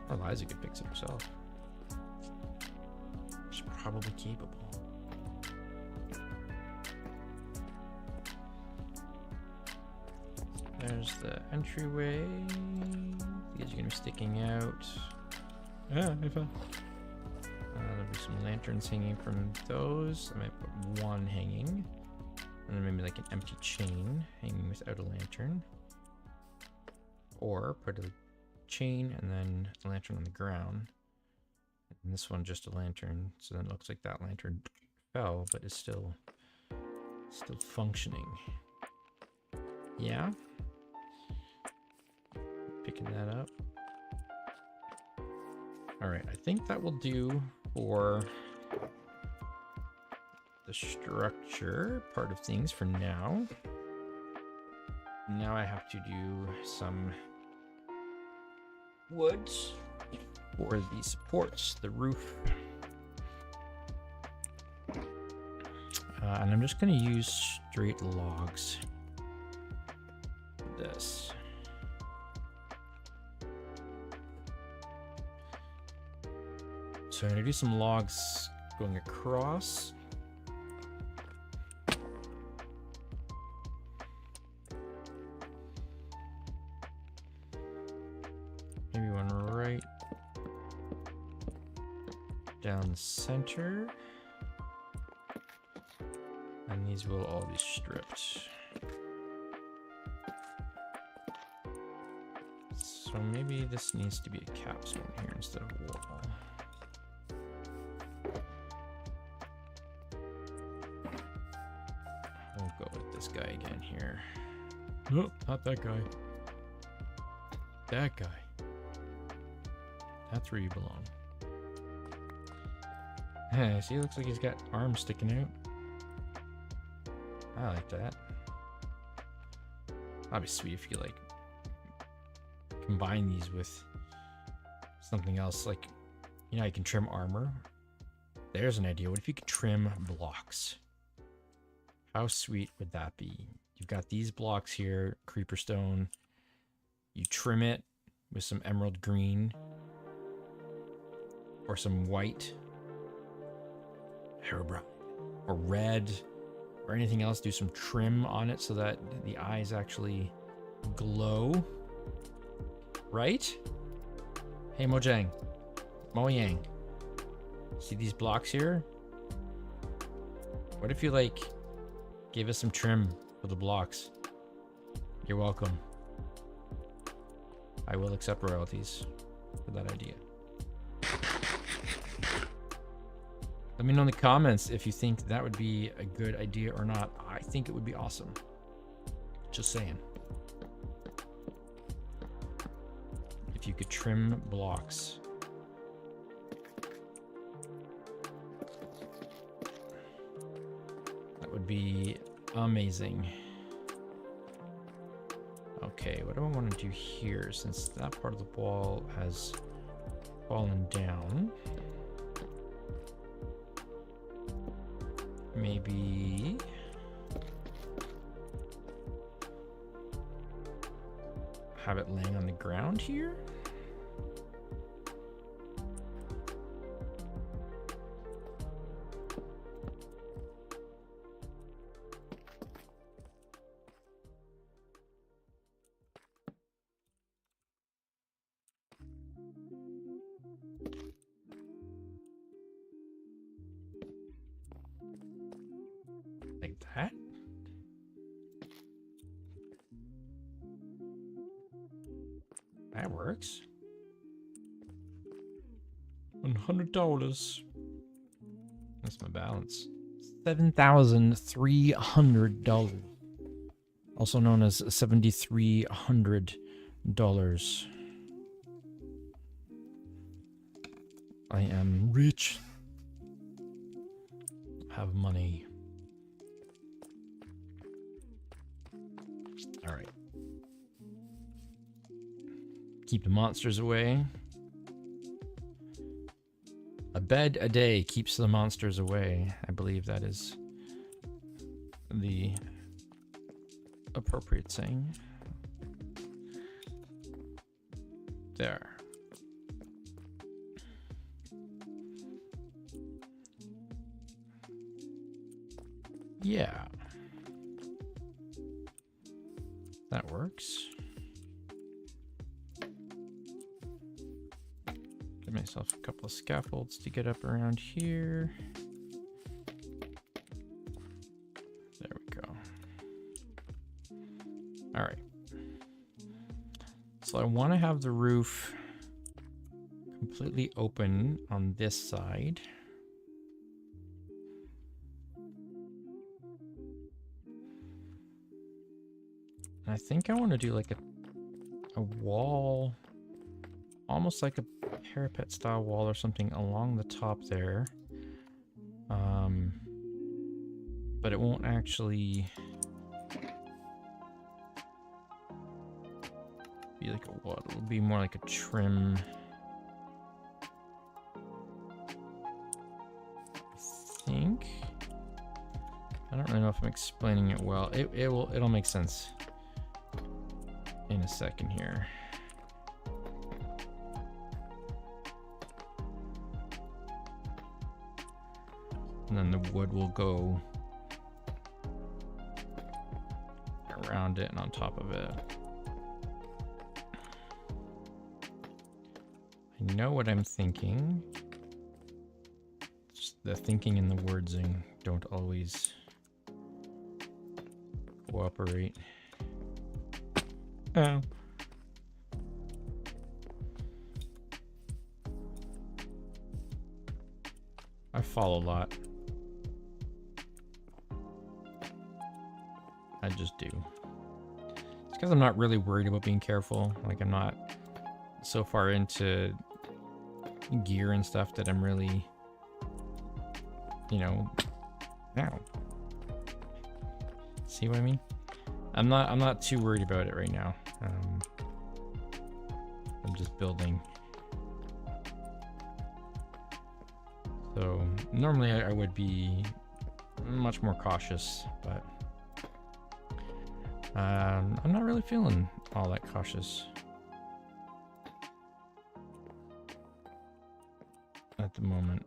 Or Liza could fix it herself. She's probably capable. There's the entryway. These are going to be sticking out. Yeah, I found. There'll be some lanterns hanging from those. I might put one hanging. And then maybe like an empty chain hanging without a lantern. Or put a chain and then a lantern on the ground. And this one just a lantern. So then it looks like that lantern fell, but is still functioning. Yeah. Picking that up. All right, I think that will do for the structure part of things for now. Now I have to do some wood for the supports, the roof. And I'm just going to use straight logs for this. So I'm going to do some logs going across. Maybe one right down the center. And these will all be stripped. So maybe this needs to be a capstone here instead of a wall. We'll go with this guy again here. No, not that guy. That guy. That's where you belong. Hey, see, it looks like he's got arms sticking out. I like that. That'd be sweet if you like combine these with something else, like, you know, you can trim armor. There's an idea. What if you could trim blocks? How sweet would that be? You've got these blocks here, creeper stone. You trim it with some emerald green or some white, herobrine, or red, or anything else. Do some trim on it so that the eyes actually glow. Right? Hey, Mojang. Mojang. See these blocks here? What if you, like, gave us some trim for the blocks? You're welcome. I will accept royalties for that idea. Let me know in the comments if you think that would be a good idea or not. I think it would be awesome. Just saying. If you could trim blocks. That would be amazing. Okay, what do I want to do here since that part of the wall has fallen down? Maybe have it laying on the ground here. Like that. That works. $100. That's my balance. $7,300. Also known as $7,300. I am rich. Have money. All right. Keep the monsters away. A bed a day keeps the monsters away. I believe that is the appropriate saying. There. Yeah. That works. Give myself a couple of scaffolds to get up around here. There we go. All right. So I want to have the roof completely open on this side. I think I want to do like a wall, almost like a parapet style wall or something along the top there. But it won't actually be like a what? It'll be more like a trim. I think. I don't really know if I'm explaining it well. It'll make sense in a second here. And then the wood will go around it and on top of it. I know what I'm thinking. Just the thinking and the wordsing don't always cooperate. Oh. I fall a lot. I just do. It's because I'm not really worried about being careful. Like, I'm not so far into gear and stuff that I'm really, you know, ow. See what I mean? I'm not too worried about it right now. I'm just building. So normally I would be much more cautious, but I'm not really feeling all that cautious at the moment.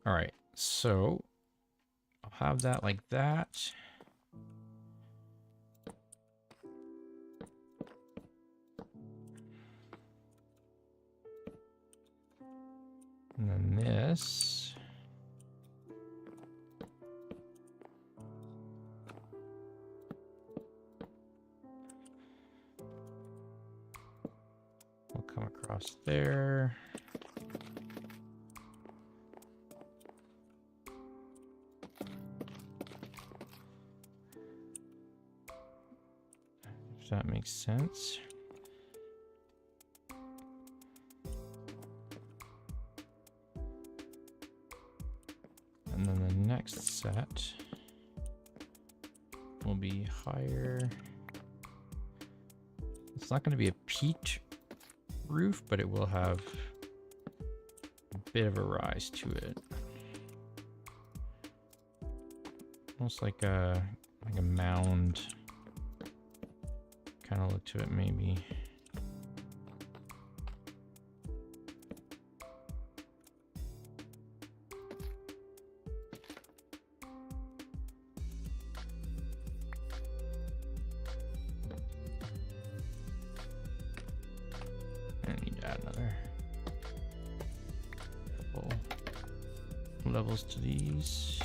All right, so I'll have that like that. And then this. We'll come across there. If that makes sense. And then the next set will be higher. It's not going to be a peaked roof, but it will have a bit of a rise to it. Almost like a mound kind of look to it, maybe. I need to add another couple levels to these.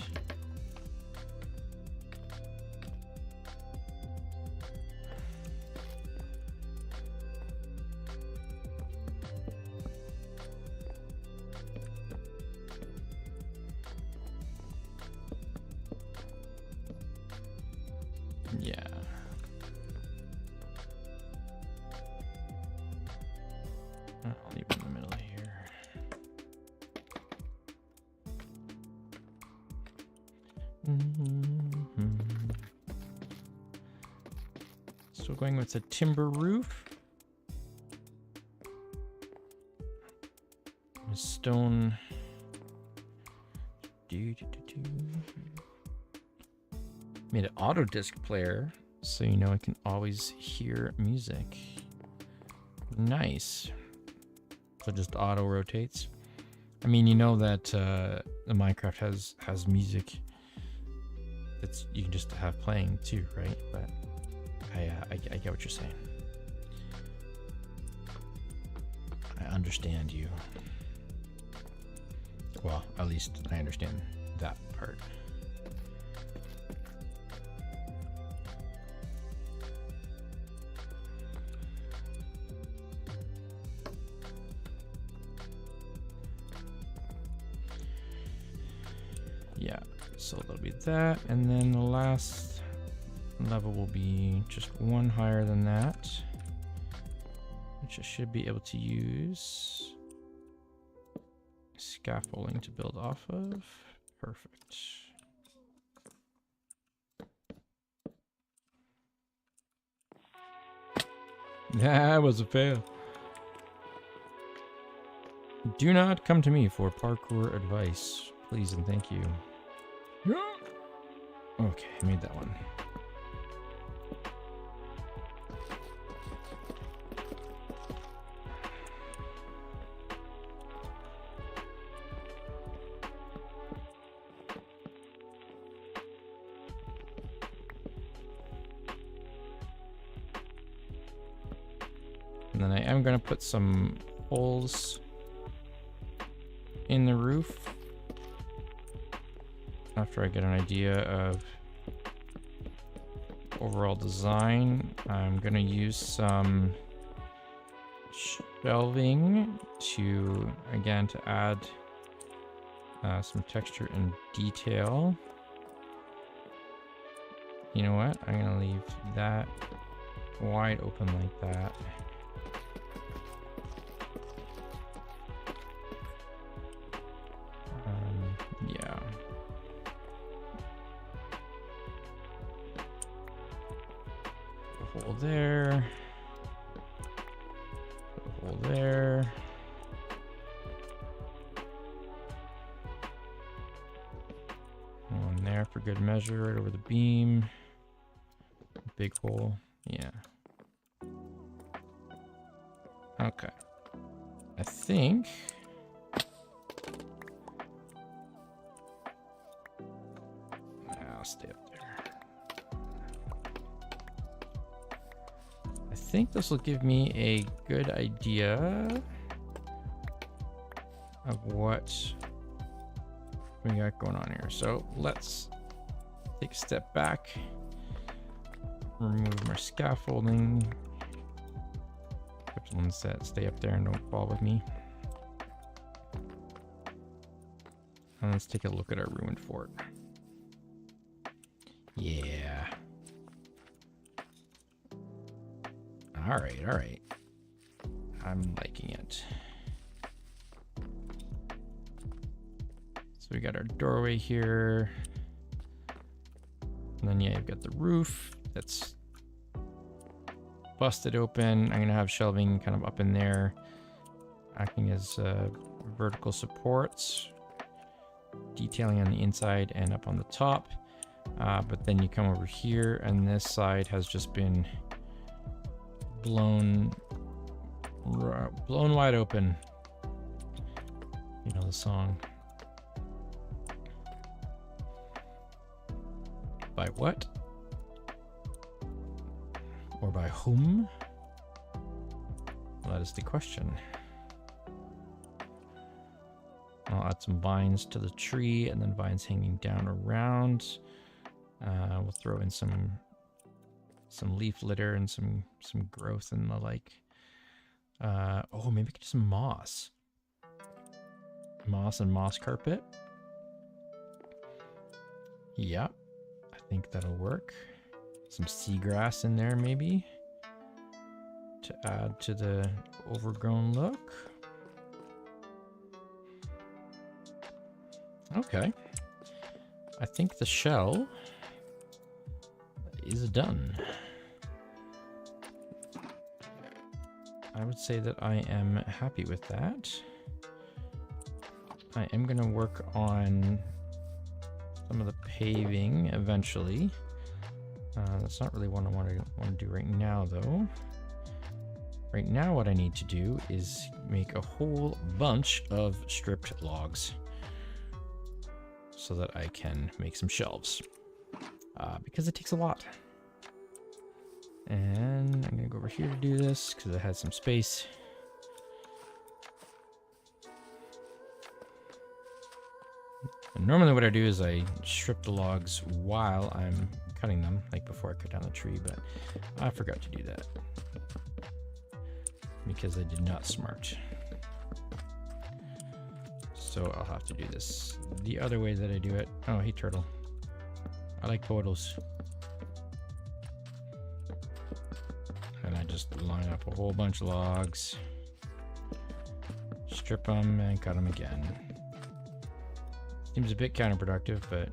Yeah. I'll leave it in the middle here. So going with a timber roof. A stone. Made an auto disc player, so you know I can always hear music. Nice. So just auto rotates. I mean, you know that the Minecraft has music that's you can just have playing too, right? But I get what you're saying. I understand you. Well, at least I understand that part. Yeah, so that'll be that, and then the last level will be just one higher than that, which I should be able to use scaffolding to build off of. Perfect. That was a fail. Do not come to me for parkour advice, please and thank you. Okay, I made that one. And then I am going to put some holes in the roof after I get an idea of overall design. I'm going to use some shelving to add some texture and detail. You know what? I'm going to leave that wide open like that. Yeah. Put a hole there. Put a hole there. One there for good measure, right over the beam. Big hole. Yeah. Okay. I think I'll stay up there. I think this will give me a good idea of what we got going on here. So let's take a step back, remove my scaffolding. Ones that stay up there and don't fall with me. And let's take a look at our ruined fort. Yeah. All right. I'm liking it. So we got our doorway here. And then yeah, you've got the roof that's busted open. I'm gonna have shelving kind of up in there, acting as vertical supports, detailing on the inside and up on the top. But then you come over here, and this side has just been blown wide open. You know the song. By what? Or by whom? That is the question. I'll add some vines to the tree, and then vines hanging down around. We'll throw in some leaf litter and some growth and the like. Oh, maybe get some moss. Moss and moss carpet. Yeah, I think that'll work. Some seagrass in there maybe to add to the overgrown look. Okay. I think the shell is done. I would say that I am happy with that. I am going to work on some of the paving eventually. That's not really what I want to do right now, though. Right now, what I need to do is make a whole bunch of stripped logs so that I can make some shelves, because it takes a lot. And I'm going to go over here to do this because it has some space. And normally what I do is I strip the logs while I'm cutting them, like before I cut down the tree, but I forgot to do that because I did not smart. So I'll have to do this the other way that I do it. Oh, hey turtle. I like photos. just line up a whole bunch of logs, strip them, and cut them again. Seems a bit counterproductive, but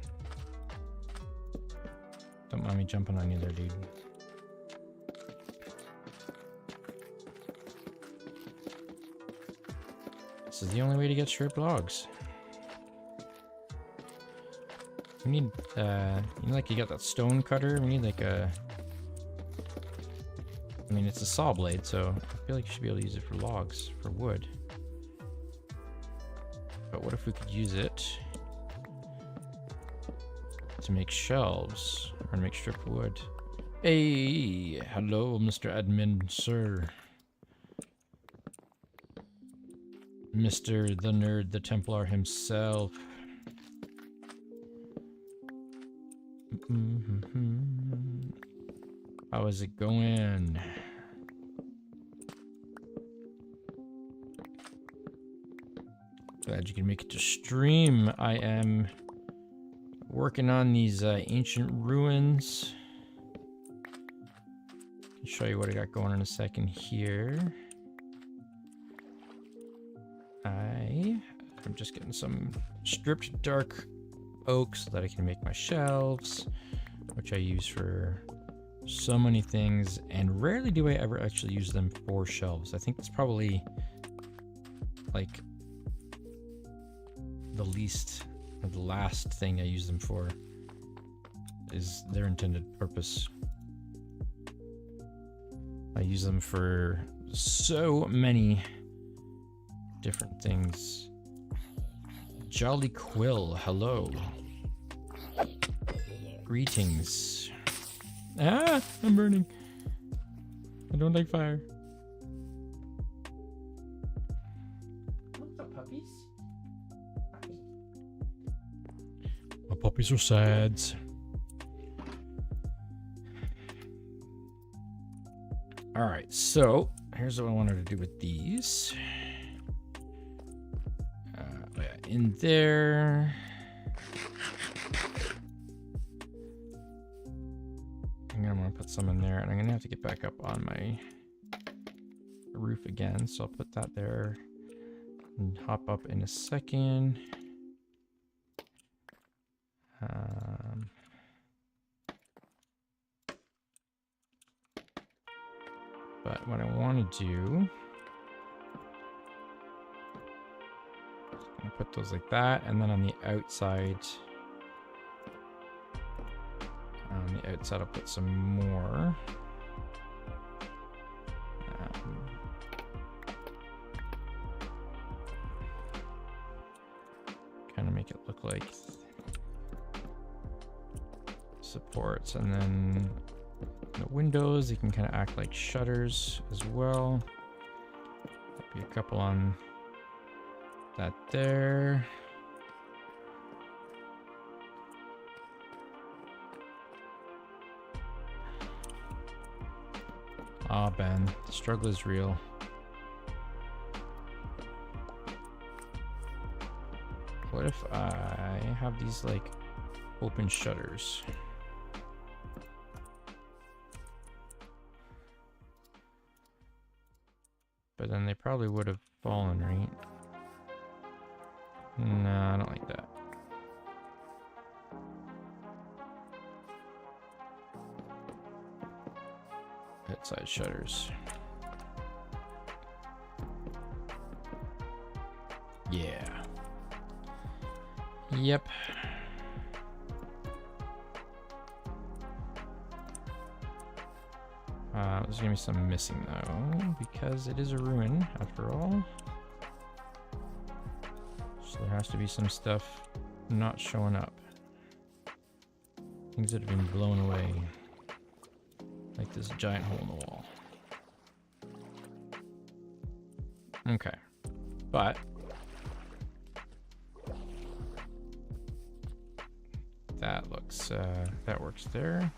don't mind me jumping on you there, dude. This is the only way to get stripped logs. We need, you know, like you got that stone cutter. We need like a, I mean, it's a saw blade, so I feel like you should be able to use it for logs, for wood. But what if we could use it to make shelves or to make stripped wood? Hey, hello, Mr. Admin, sir. Mr. the Nerd, the Templar himself. How is it going? Glad you can make it to stream. I am working on these ancient ruins. I'll show you what I got going in a second here. I'm just getting some stripped dark oak so that I can make my shelves, which I use for so many things, and rarely do I ever actually use them for shelves. I think that's probably like the least or the last thing I use them for is their intended purpose. I use them for so many different things. Jolly Quill, hello. Greetings. Ah, I'm burning. I don't like fire. What's up, puppies? My puppies are sad. All right, so here's what I wanted to do with these. In there. I'm gonna put some in there, and I'm gonna have to get back up on my roof again, so I'll put that there and hop up in a second. But what I want to do, I'm gonna put those like that, and then on the outside, I'll put some more. Kind of make it look like supports, and then the windows, they can kind of act like shutters as well. There'll be a couple on that there. Ah, Ben, the struggle is real. What if I have these like open shutters? But then they probably would have fallen, right? No, I don't like that. Outside shutters. Yeah. Yep. There's gonna be some missing though, because it is a ruin after all. So there has to be some stuff not showing up. Things that have been blown away. Like this giant hole in the wall. Okay. But that looks that works there.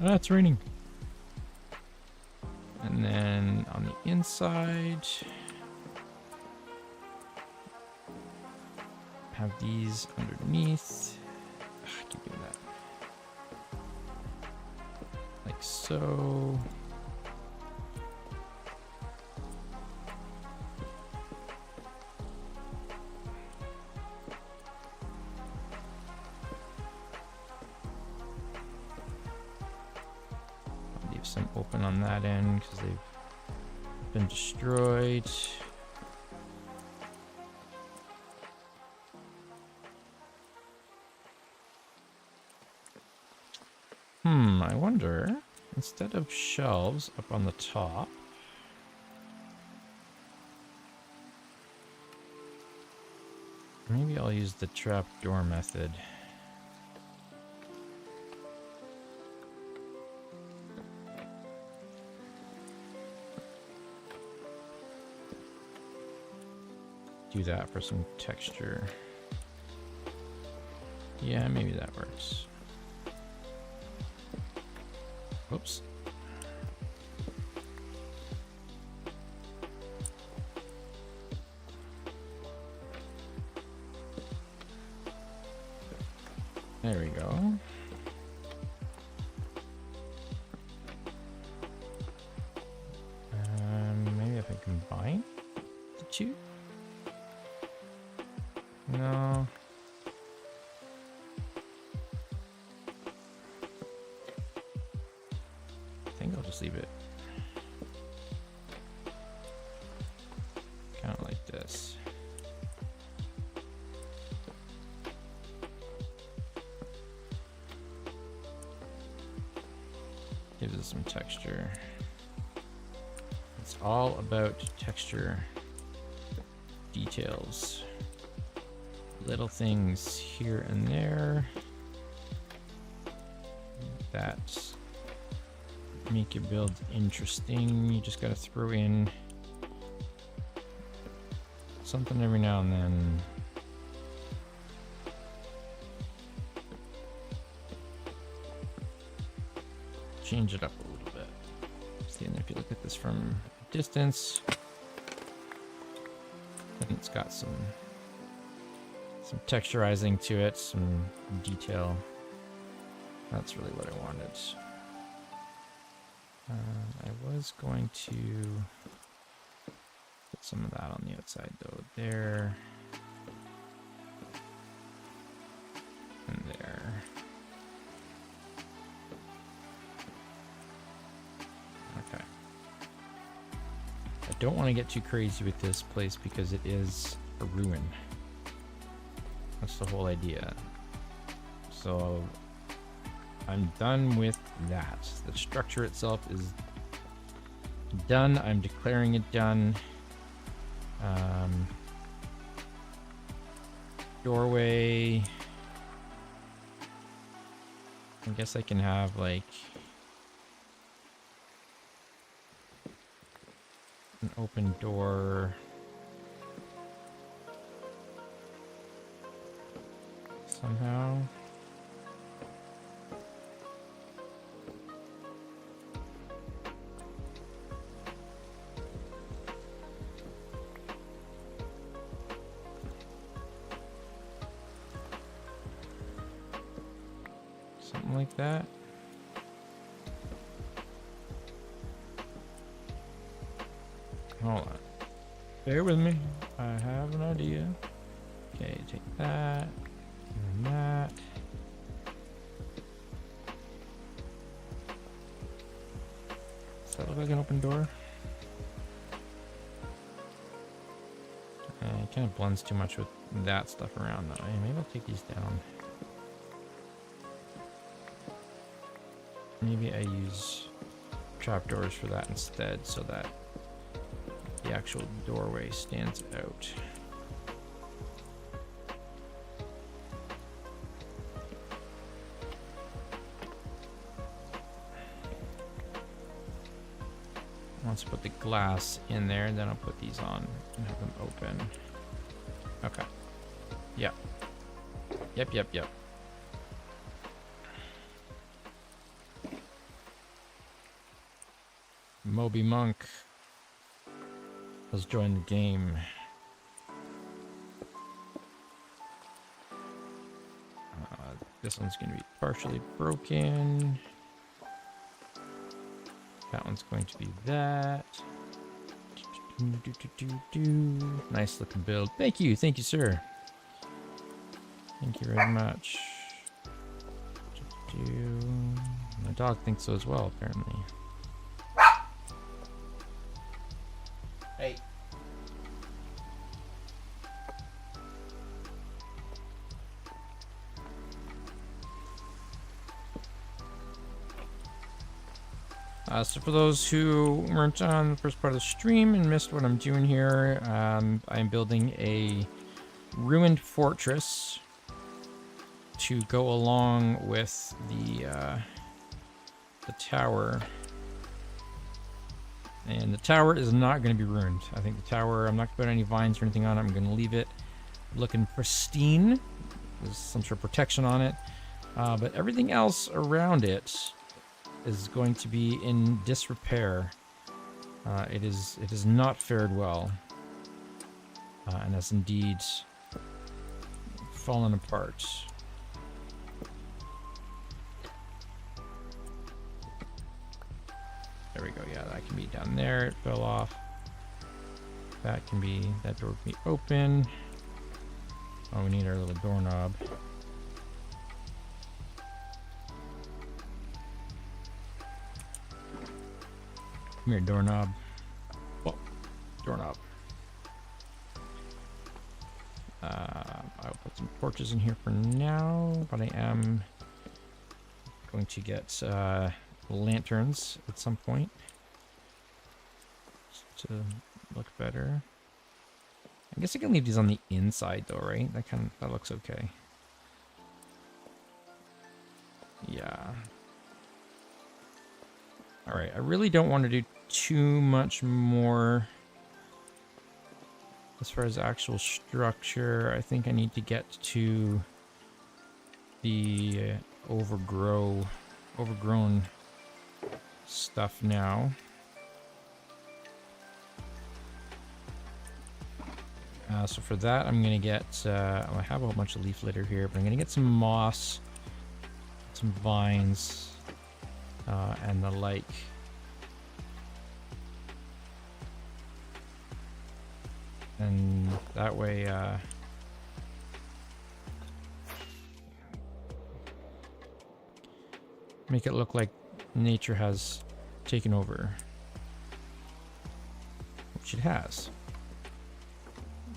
Ah, it's raining. And then on the inside, have these underneath. I keep doing that. Like so. some open on that end because they've been destroyed. I wonder, instead of shelves up on the top, maybe I'll use the trapdoor method. Do that for some texture. Yeah, maybe that works. Oops. There we go. Maybe if I combine the two? No. I think I'll just leave it kind of like this. Gives it some texture. It's all about texture, details, little things here and there that make your build interesting. You just gotta throw in something every now and then. Change it up a little bit. See, and if you look at this from a distance, then it's got some texturizing to it, some detail. That's really what I wanted. I was going to put some of that on the outside though. There. And there. Okay. I don't want to get too crazy with this place because it is a ruin. That's the whole idea. So I'm done with that. The structure itself is done. I'm declaring it done. Doorway. I guess I can have like an open door. Somehow. Something like that. Hold on. Bear with me. I have an idea. Okay, take that. And that. Does that look like an open door? It kind of blends too much with that stuff around though. Maybe I'll take these down. Maybe I use trapdoors for that instead so that the actual doorway stands out. Once I put the glass in there, then I'll put these on and have them open. Okay. Yep. Yep. Moby Monk has joined the game. This one's going to be partially broken. That one's going to be that. Nice looking build. Thank you, sir. Thank you very much. My dog thinks so as well, apparently. So for those who weren't on the first part of the stream and missed what I'm doing here, I'm building a ruined fortress to go along with the tower. And the tower is not going to be ruined. I think the tower, I'm not going to put any vines or anything on it. I'm going to leave it looking pristine. There's some sort of protection on it. But everything else around it is going to be in disrepair. It is not fared well. And has indeed fallen apart. There we go. Yeah, that can be down there. It fell off. That door can be open. Oh, we need our little doorknob. Come here, doorknob. Oh, doorknob. I'll put some torches in here for now, but I am going to get lanterns at some point just to look better. I guess I can leave these on the inside though, right? That looks okay. Yeah. All right, I really don't want to do too much more as far as actual structure. I think I need to get to the overgrown stuff now. So for that, I'm gonna get. I have a whole bunch of leaf litter here, but I'm gonna get some moss, some vines, and the like. And that way, make it look like nature has taken over, which it has.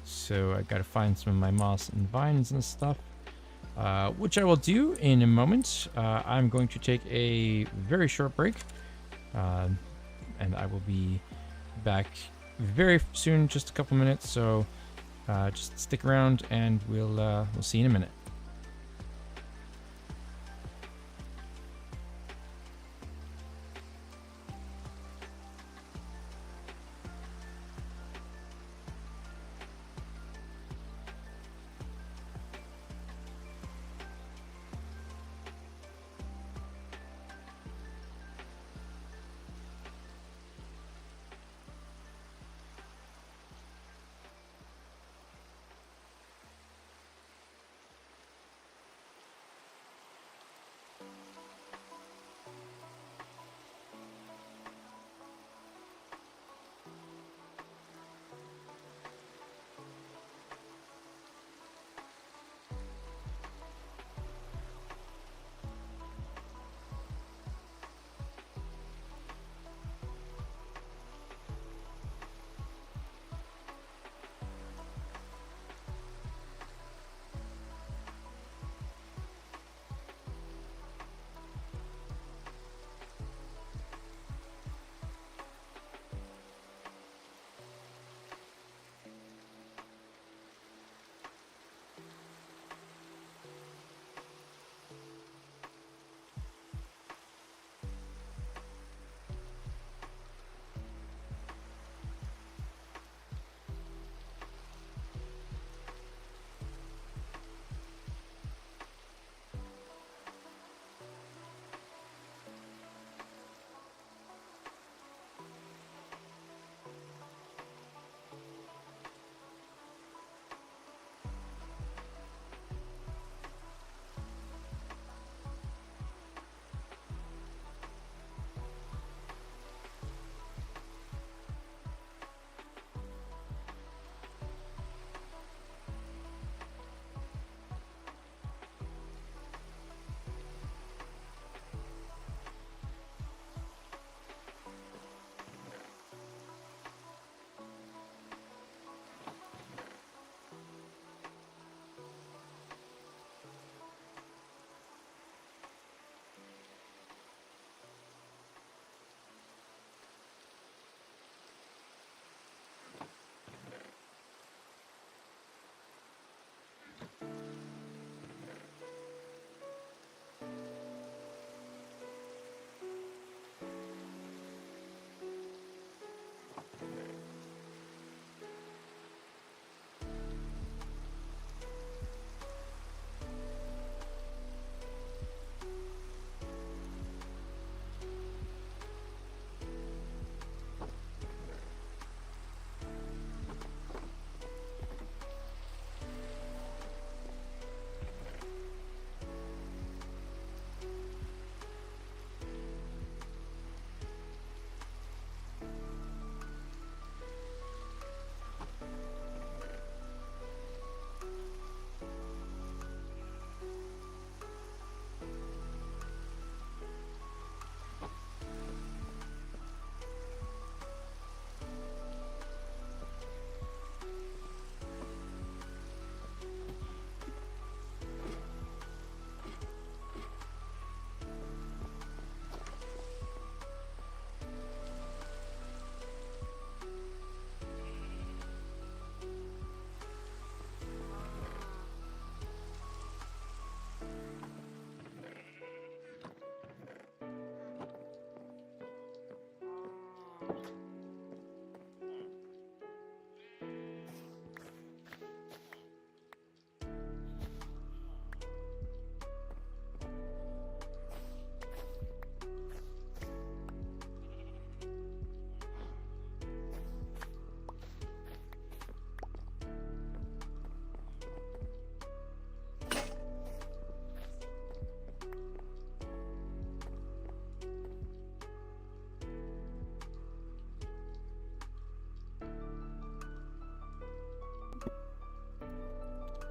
So I gotta find some of my moss and vines and stuff, which I will do in a moment. I'm going to take a very short break, and I will be back very soon, just a couple minutes. So just stick around, and we'll see you in a minute.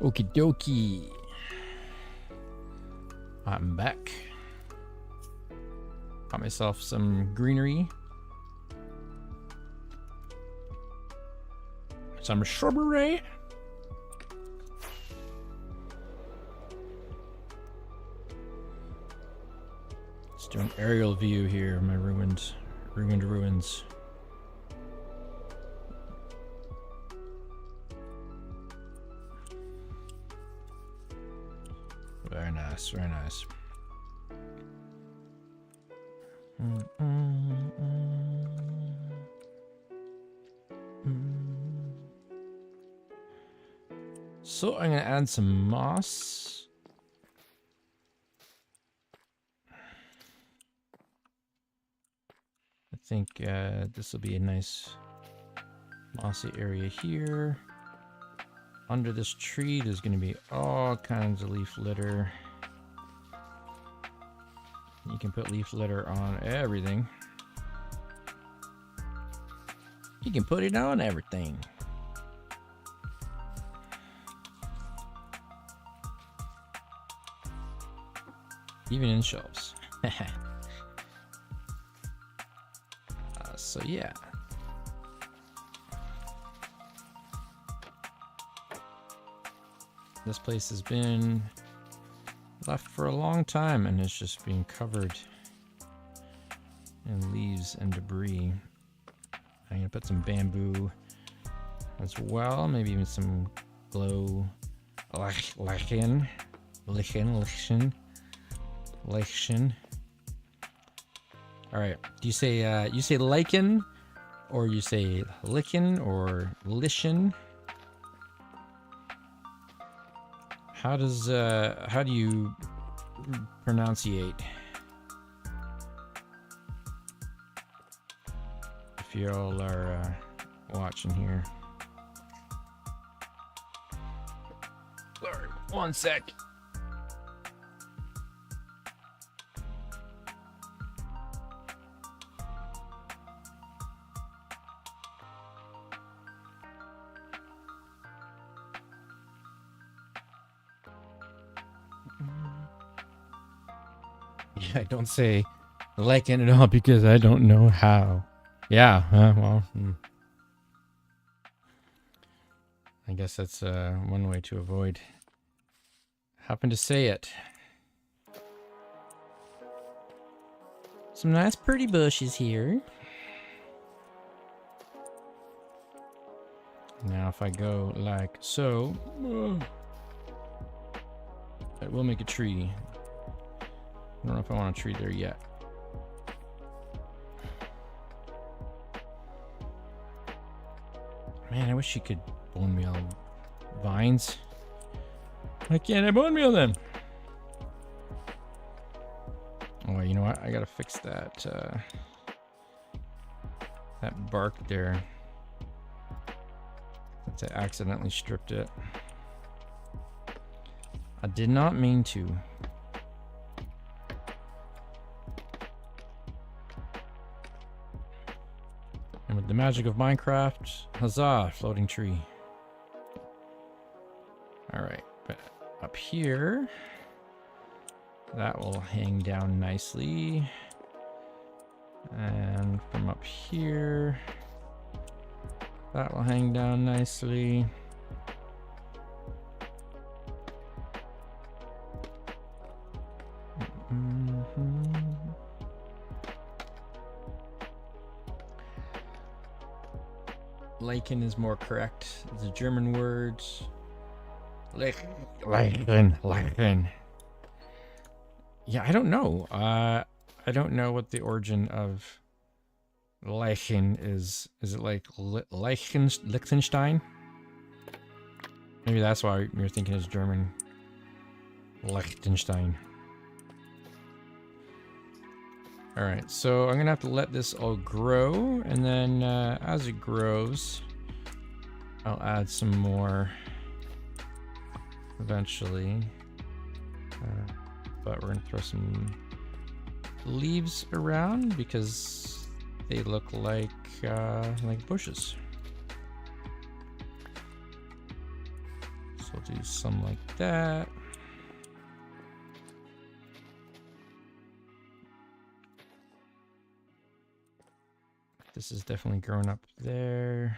Okie dokie. I'm back. Got myself some greenery. Some shrubbery. Let's do an aerial view here of my ruined ruins. Very nice, very nice. So I'm gonna add some moss. I think this will be a nice mossy area here. Under this tree, there's going to be all kinds of leaf litter. You can put leaf litter on everything. You can put it on everything. Even in shelves. So yeah. This place has been left for a long time and it's just being covered in leaves and debris. I'm gonna put some bamboo as well, maybe even some glow lichen. All right, do you say lichen, or you say lichen, or lichen? How do you pronunciate? If you all are watching here. Sorry, one sec. I don't say lichen at all because I don't know how. Yeah, well, I guess that's one way to avoid having to say it. Some nice pretty bushes here. Now if I go like so, that will make a tree. I don't know if I want a tree there yet. Man, I wish you could bone meal vines. Why can't I bone meal them? Oh, you know what? I gotta fix that that bark there. Since I accidentally stripped it. I did not mean to. And with the magic of Minecraft, huzzah, floating tree. Alright, but up here, that will hang down nicely. And from up here, that will hang down nicely. Lichen is more correct. It's a German word. Lichen. Yeah, I don't know. I don't know what the origin of Lichen is. Is it like Liechtenstein? Maybe that's why you're thinking it's German. Liechtenstein. Alright, so I'm gonna have to let this all grow, and then as it grows, I'll add some more eventually. But we're gonna throw some leaves around because they look like bushes. So I'll do some like that. This is definitely grown up there.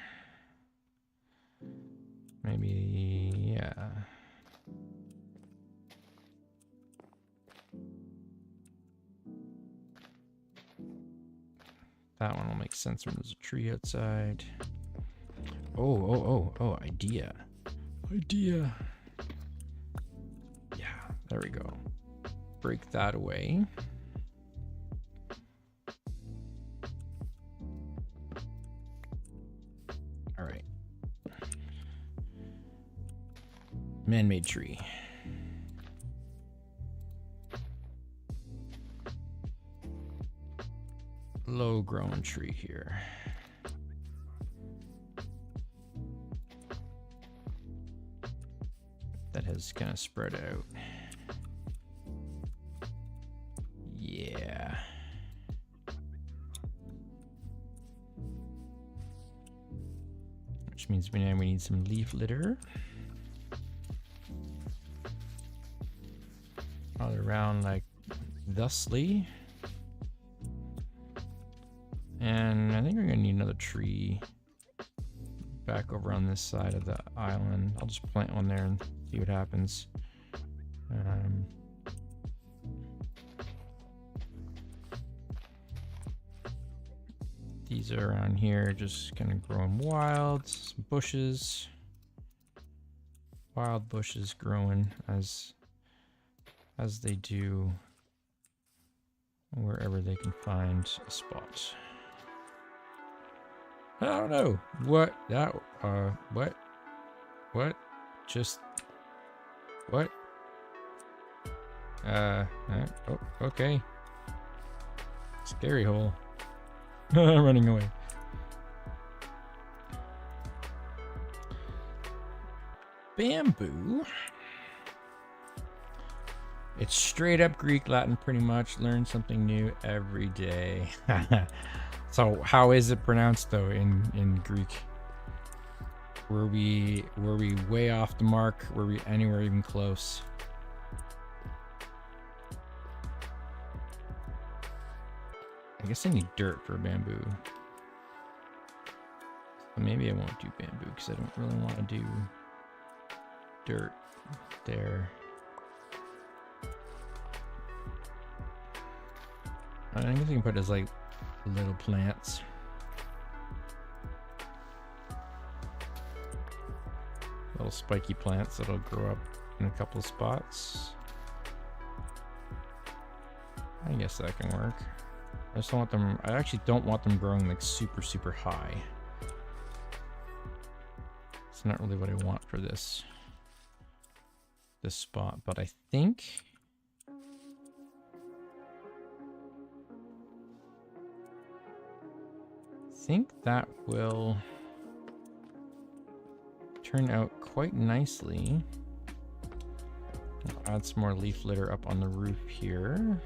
Maybe, yeah. That one will make sense when there's a tree outside. Oh, idea. Idea. Yeah, there we go. Break that away. All right. Man-made tree. Low-grown tree here. That has kind of spread out. Yeah. Which means we need some leaf litter. All around like thusly. And I think we're gonna need another tree back over on this side of the island. I'll just plant one there and see what happens. These are around here, just kind of growing wild. Some bushes, wild bushes growing as they do wherever they can find a spot. I don't know what that what just what oh, okay, scary hole. Running away. Bamboo. It's straight up Greek, Latin, pretty much. Learn something new every day. So how is it pronounced though in Greek? Were we way off the mark? Were we anywhere even close? I guess I need dirt for bamboo. So maybe I won't do bamboo because I don't really want to do dirt there. I guess I can put it as like little plants. Little spiky plants that'll grow up in a couple of spots. I guess that can work. I just don't want them, I actually don't want them growing like super, super high. It's not really what I want for this spot, but I think that will turn out quite nicely. I'll add some more leaf litter up on the roof here.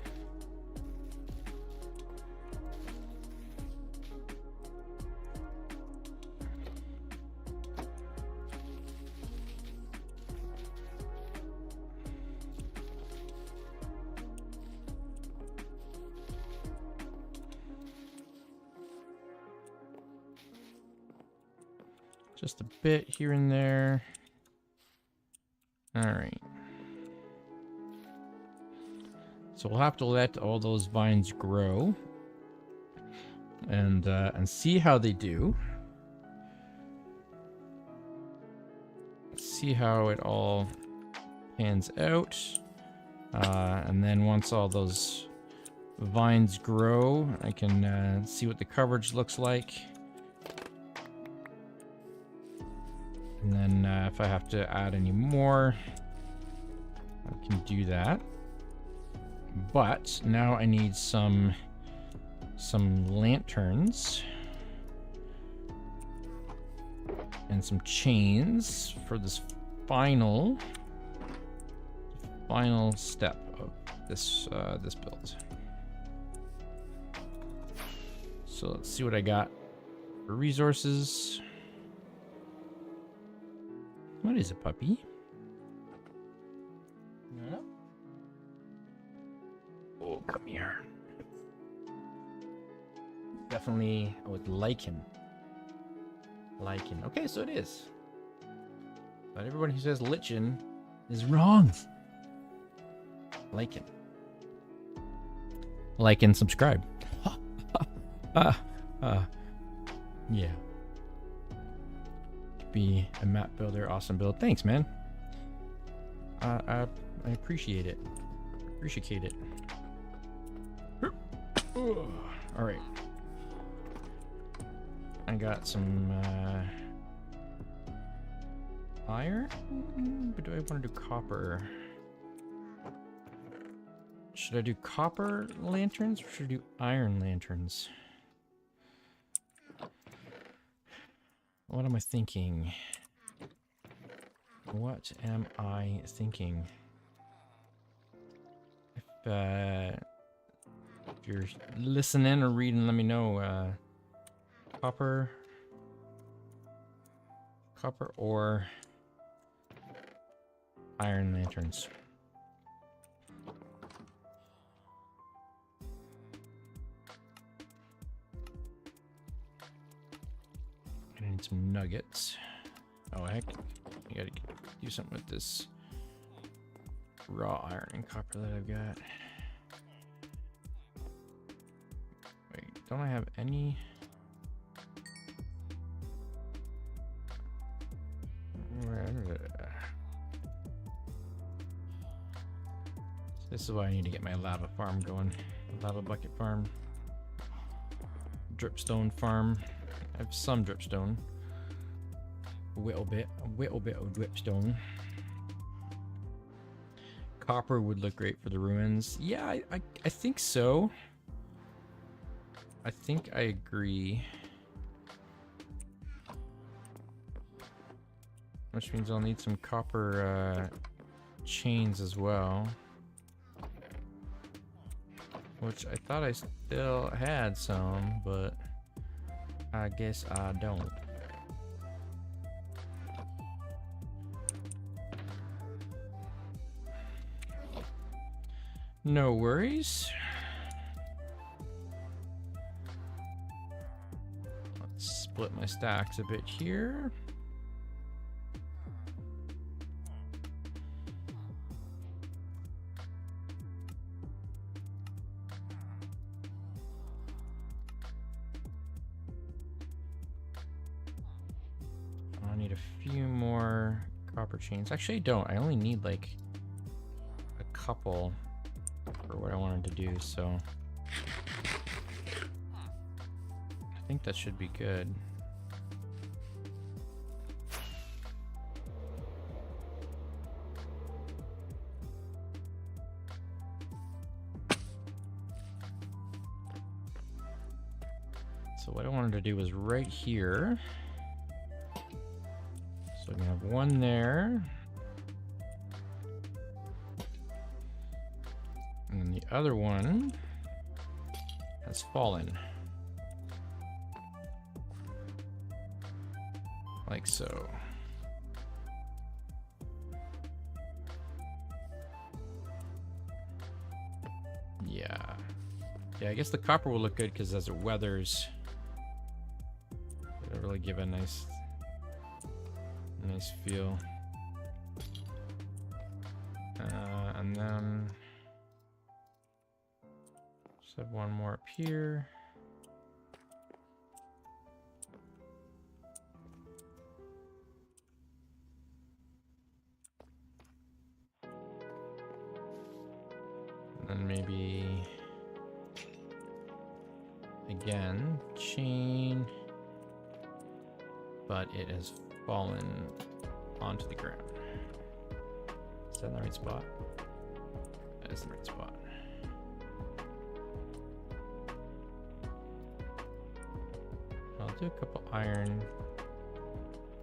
Just a bit here and there. All right. So we'll have to let all those vines grow and see how they do. See how it all pans out. And then once all those vines grow, I can see what the coverage looks like. And then if I have to add any more, I can do that. But now I need some lanterns and some chains for this final step of this this build. So let's see what I got for resources. What is a puppy? No. Oh, come here. Definitely with lichen. Lichen. Okay, so it is. But everyone who says lichen is wrong. Lichen. Like and subscribe. Yeah. Be a map builder. Awesome build. Thanks, man. I appreciate it. Appreciate it. All right. I got some iron, but do I want to do copper? Should I do copper lanterns or should I do iron lanterns? What am I thinking? What am I thinking? If you're listening or reading, let me know. Copper or iron lanterns. I need some nuggets. Oh heck, you gotta do something with this raw iron and copper that I've got. Wait, don't I have any? This is why I need to get my lava farm going. Lava bucket farm. Dripstone farm. I have some dripstone. A little bit of dripstone. Copper would look great for the ruins. Yeah, I think so. I think I agree. Which means I'll need some copper chains as well. Which I thought I still had some, but I guess I don't. No worries. Let's split my stacks a bit here. I need a few more copper chains. Actually, I don't. I only need like a couple for what I wanted to do, so I think that should be good. So what I wanted to do was right here. So we have one there. And then the other one has fallen. Like so. Yeah. Yeah, I guess the copper will look good because as it weathers, it'll really give a nice feel. And then just have one more up here. And then maybe again chain, but it has fallen onto the ground. Is that the right spot? That is the right spot. I'll do a couple iron.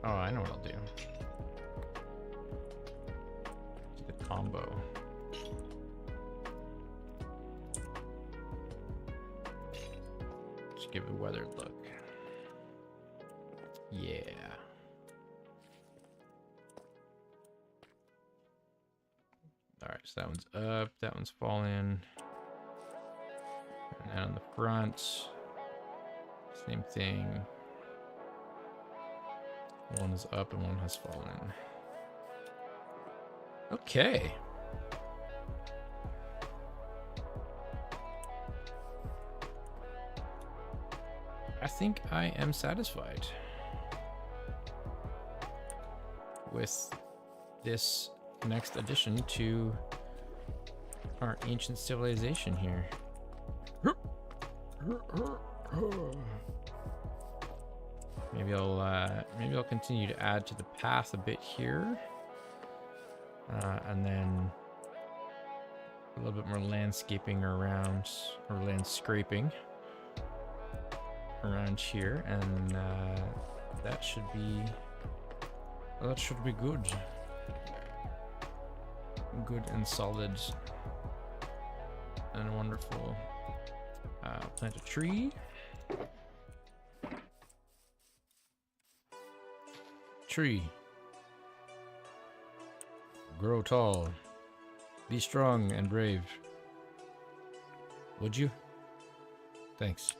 Oh, I know what I'll do. Do the combo. Just give it a weathered look. Yeah. Alright, so So that one's up, that one's fallen. And then on the front, same thing. One is up and one has fallen. Okay. I think I am satisfied with this next addition to our ancient civilization here. Maybe I'll continue to add to the path a bit here, and then a little bit more landscaping around, or land scraping around here, and that should be good. Good and solid and wonderful. Plant a tree. Tree. Grow tall. Be strong and brave. Would you? Thanks.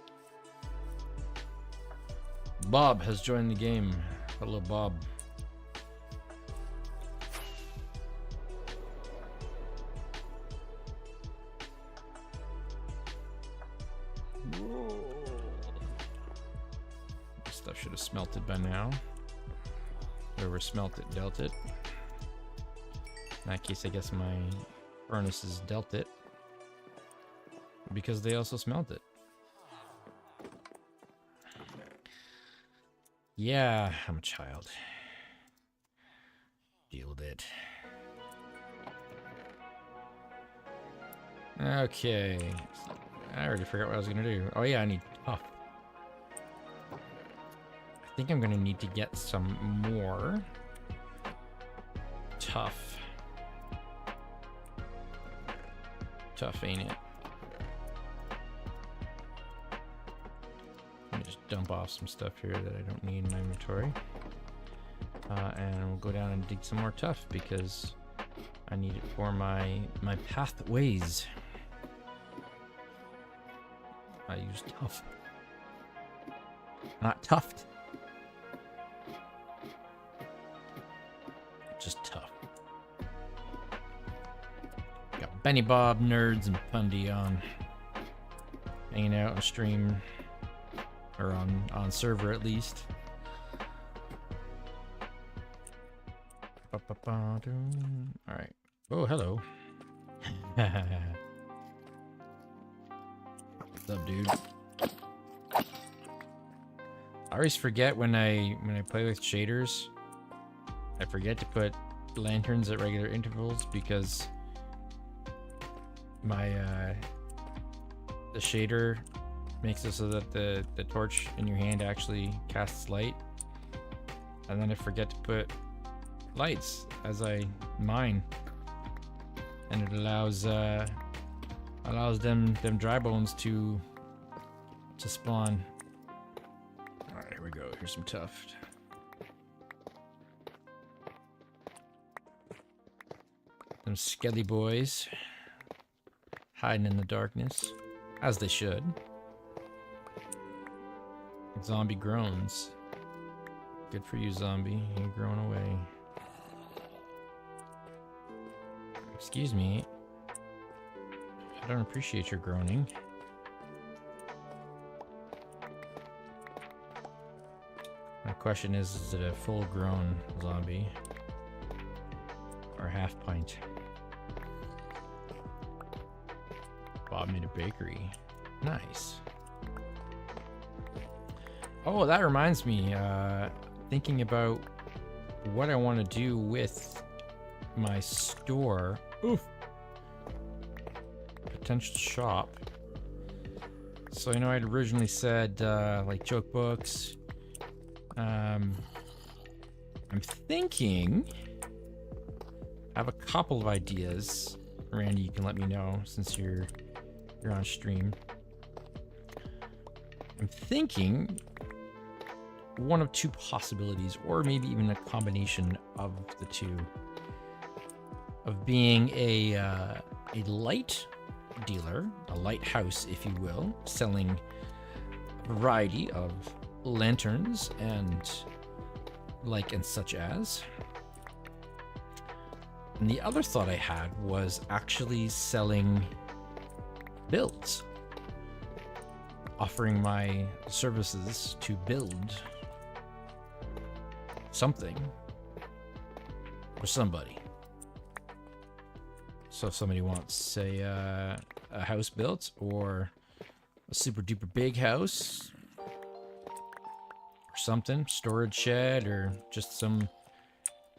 Bob has joined the game. Hello, Bob. This stuff should have smelted by now. Whoever smelt it, dealt it. In that case, I guess my furnaces dealt it, because they also smelt it. Yeah, I'm a child. Deal with it. Okay. I already forgot what I was gonna do. Oh yeah, I need tough. I think I'm gonna need to get some more tough. Tough, ain't it? Let me just dump off some stuff here that I don't need in my inventory. And we'll go down and dig some more tough because I need it for my pathways. I use tough. Not tuft. Just tough. Got Benny Bob, Nerds, and Pundy on. Hanging out on stream. Or on server at least. Alright. Oh, hello. What's up, dude? I always forget when I play with shaders. I forget to put lanterns at regular intervals because my the shader makes it so that the torch in your hand actually casts light, and then I forget to put lights as I mine, and it allows them dry bones to spawn. All right, here we go. Here's some tuft. Them skelly boys hiding in the darkness, as they should. Zombie groans. Good for you, zombie. You're growing away. Excuse me. I don't appreciate your groaning. My question is it a full-grown zombie? Or half pint? Bob made a bakery. Nice. Oh, that reminds me, thinking about what I want to do with my store. Oof. Potential shop. So I know I'd originally said, like, joke books. I'm thinking, I have a couple of ideas. Randy, you can let me know since you're on stream. I'm thinking one of two possibilities, or maybe even a combination of the two. of being a light dealer, a lighthouse, if you will, selling a variety of lanterns and like and such as. And the other thought I had was actually selling builds, offering my services to build something for somebody. So if somebody wants, say, a house built or a super duper big house or something, storage shed or just some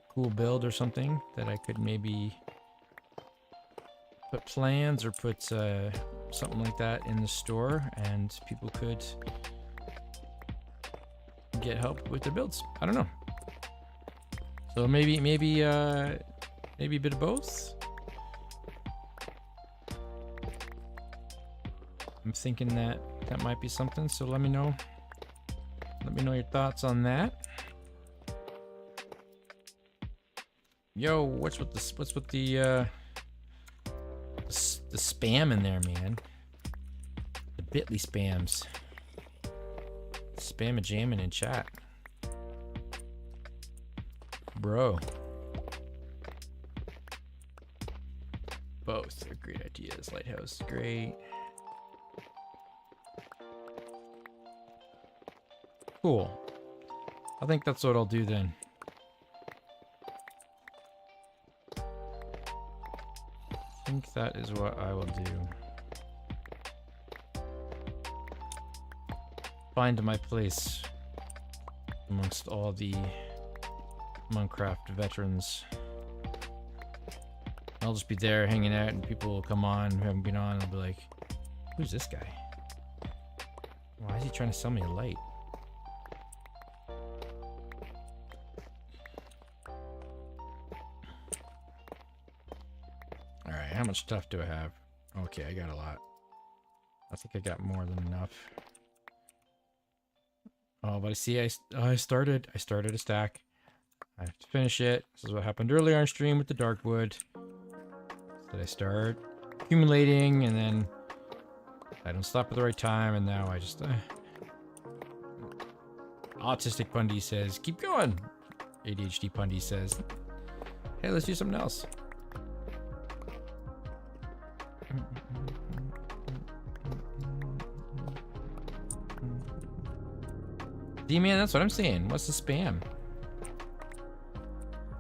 cool build or something that I could maybe put plans or put something like that in the store and people could get help with their builds. I don't know. So maybe a bit of both. I'm thinking that might be something, so let me know. Let me know your thoughts on that. Yo, what's with the spam in there, man? The Bitly spams. Spam a jamming in chat. Bro. Both are great ideas. Lighthouse, great. Cool. I think that's what I'll do then. I think that is what I will do. Find my place amongst all the Monkraft veterans. I'll just be there hanging out and people will come on who haven't been on. I'll be like, who's this guy? Why is he trying to sell me a light? Alright, how much stuff do I have? Okay, I got a lot. I think I got more than enough. Oh, but I see I started a stack. I have to finish it. This is what happened earlier on stream with the dark wood. So I start accumulating and then I don't stop at the right time and now I just Autistic Pundy says, keep going. ADHD Pundy says, hey, let's do something else. D-man, that's what I'm saying. What's the spam?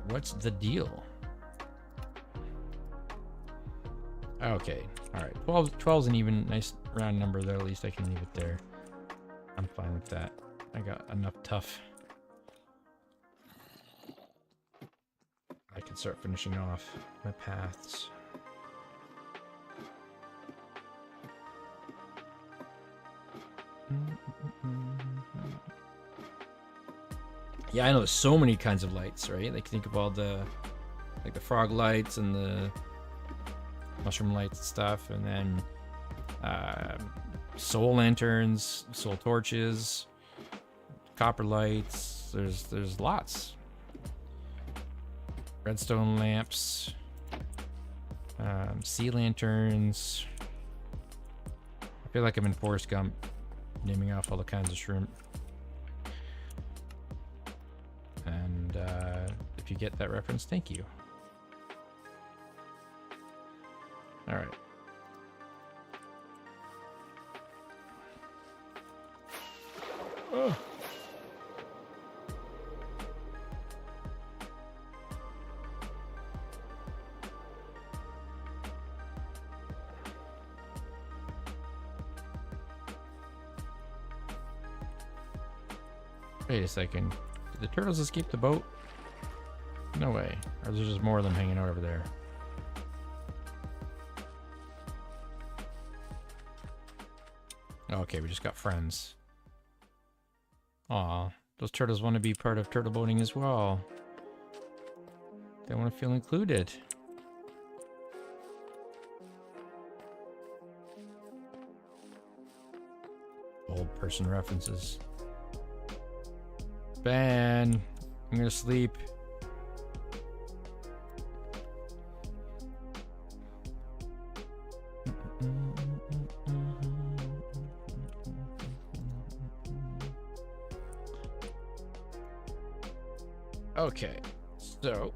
What's the deal? Okay, alright. 12's an even nice round number though. At least I can leave it there. I'm fine with that. I got enough tough. I can start finishing off my paths. Yeah, I know there's so many kinds of lights, right? Like think of all the like the frog lights and the mushroom lights and stuff, and then soul lanterns, soul torches, copper lights. There's lots. Redstone lamps, sea lanterns. I feel like I'm in Forrest Gump, naming off all the kinds of shrimp. And if you get that reference, thank you. All right. Oh. Wait a second. Did the turtles escape the boat? No way. Or is there just more of them hanging out over there? Okay, we just got friends. Aw, those turtles want to be part of turtle boating as well. They want to feel included. Old person references. Ben, I'm gonna sleep. Okay, so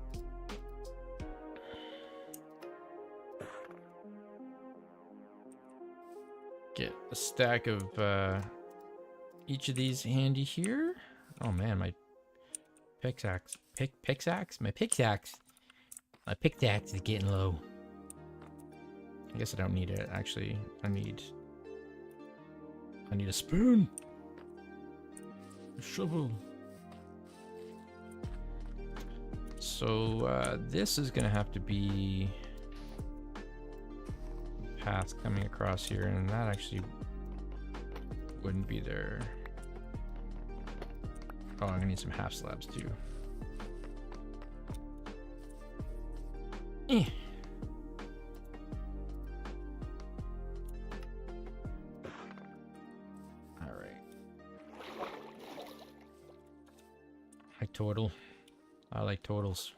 get a stack of each of these handy here. Oh man, my pickaxe, my pickaxe is getting low. I guess I don't need it. Actually, I need a spoon, a shovel. So this is gonna have to be a path coming across here, and that actually wouldn't be there. Oh, I'm gonna need some half slabs too. All right. Hi, total. I like totals.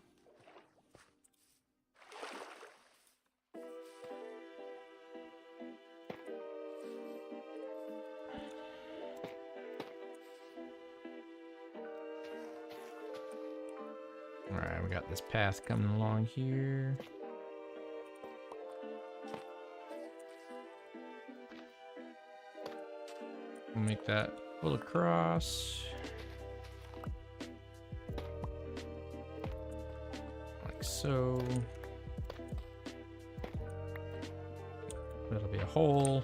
Alright, we got this path coming along here. We'll make that full across. Like so. That'll be a hole.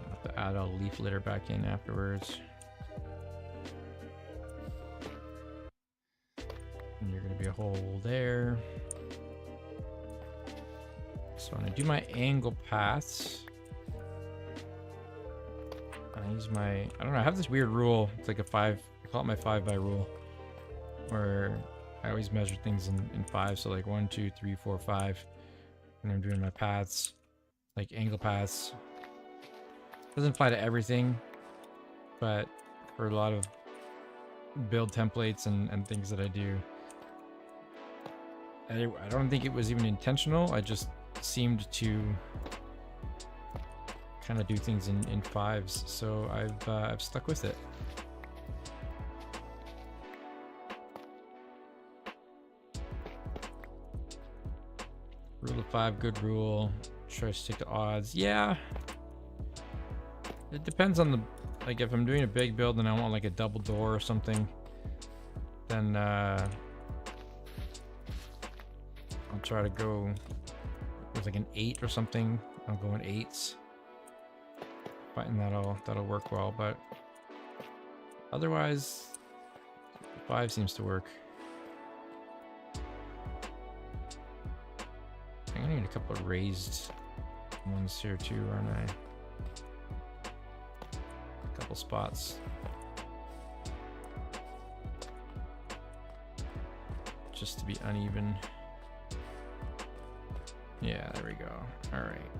I'll have to add a leaf litter back in afterwards. And you're gonna be a hole there. So I'm gonna do my angle paths. I use my, I don't know, I have this weird rule. It's like a 5, I call it my 5 by rule, where I always measure things in 5. So like 1, 2, 3, 4, 5. And I'm doing my paths, like angle paths. Doesn't apply to everything, but for a lot of build templates and things that I do, I don't think it was even intentional. I just seemed to kind of do things in 5s, so I've stuck with it. Rule of 5, good rule. Try to stick to odds. Yeah, it depends on the, like if I'm doing a big build and I want like a double door or something, then I'll try to go with like an 8 or something. I'll go in 8s. Fighting that'll work well, but otherwise 5 seems to work. I'm gonna need a couple of raised ones here too, aren't I? A couple spots. Just to be uneven. Yeah, there we go. All right.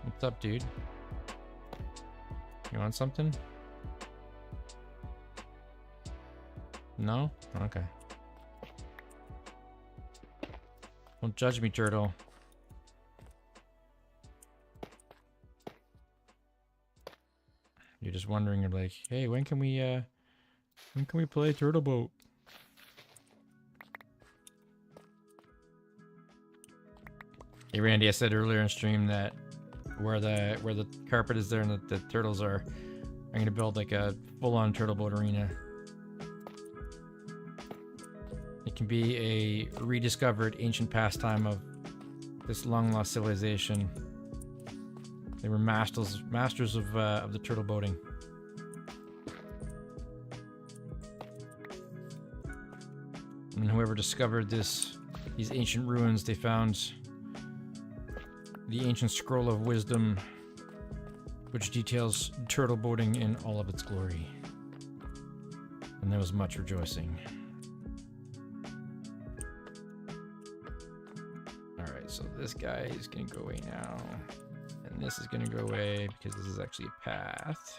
What's up, dude? You want something? No? Okay. Don't judge me, turtle. You're just wondering, you're like, hey, when can we play Turtle Boat? Hey Randy, I said earlier in stream that where the carpet is there and the turtles are, I'm gonna build like a full-on turtle boat arena. It can be a rediscovered ancient pastime of this long-lost civilization. They were masters of the turtle boating. And whoever discovered these ancient ruins, they found the ancient scroll of wisdom, which details turtle boating in all of its glory. And there was much rejoicing. Alright, so this guy is going to go away now. And this is going to go away because this is actually a path.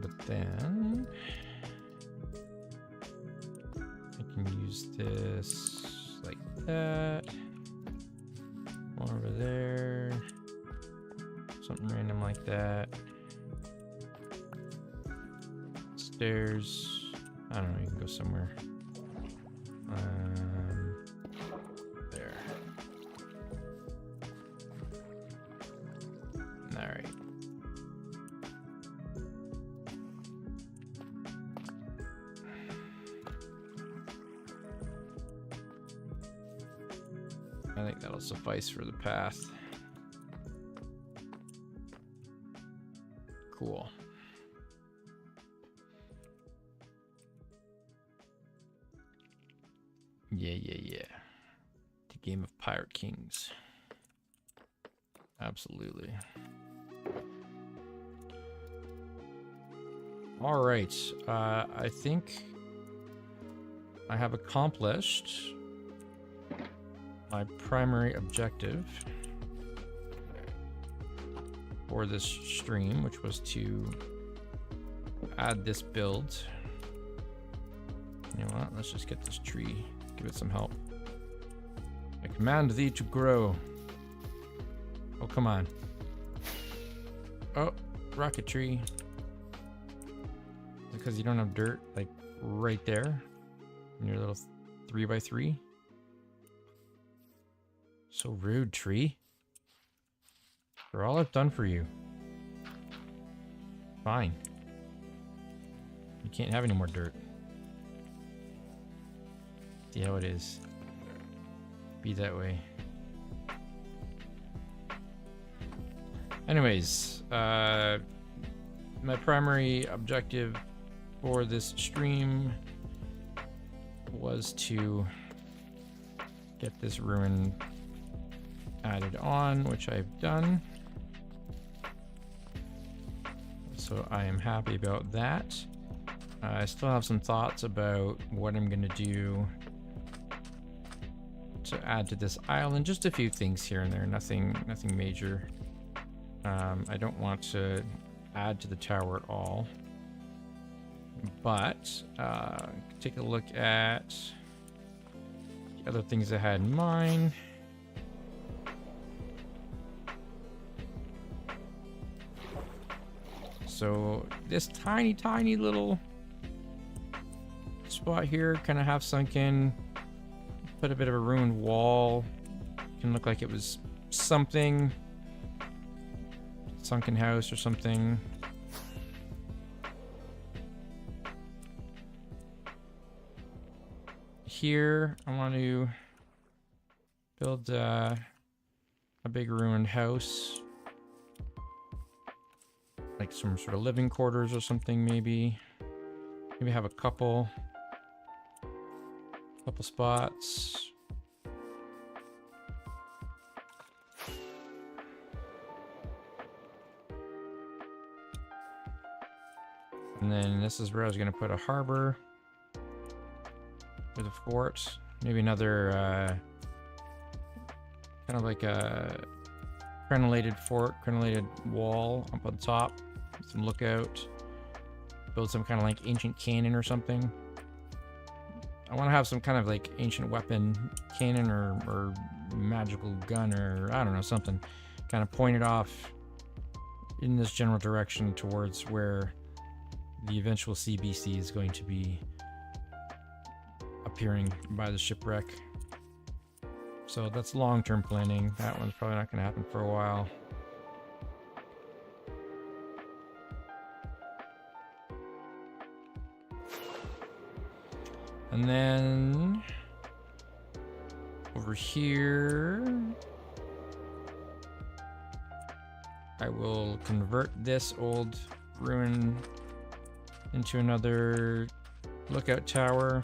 But then I can use this like that. One over there. Something random like that. Stairs. I don't know, you can go somewhere. There. Alright. I think that'll suffice for the path. Cool. Yeah. The game of Pirate Kings. Absolutely. All right. I think I have accomplished my primary objective for this stream, which was to add this build. You know what? Let's just get this tree. Give it some help. I command thee to grow. Oh, come on. Oh, rocket tree. Because you don't have dirt, like, right there. In your little 3x3. So rude, tree. For all I've done for you. Fine. You can't have any more dirt. See how it is. Be that way. Anyways, my primary objective for this stream was to get this ruin added on, which I've done. So I am happy about that. I still have some thoughts about what I'm gonna do to add to this island. Just a few things here and there, nothing major. I don't want to add to the tower at all, but take a look at the other things I had in mind. So this tiny little spot here, kind of half sunken, put a bit of a ruined wall. Can look like it was something, sunken house or something. Here I want to build a big ruined house, like some sort of living quarters or something. Maybe have a couple spots. And then this is where I was going to put a harbor with a fort. Maybe another kind of like a crenellated fort, crenellated wall up on top. Some lookout. Build some kind of like ancient cannon or something. I want to have some kind of like ancient weapon, cannon or magical gun, or I don't know, something kind of pointed off in this general direction towards where the eventual CBC is going to be appearing by the shipwreck. So that's long-term planning. That one's probably not going to happen for a while. And then over here, I will convert this old ruin into another lookout tower.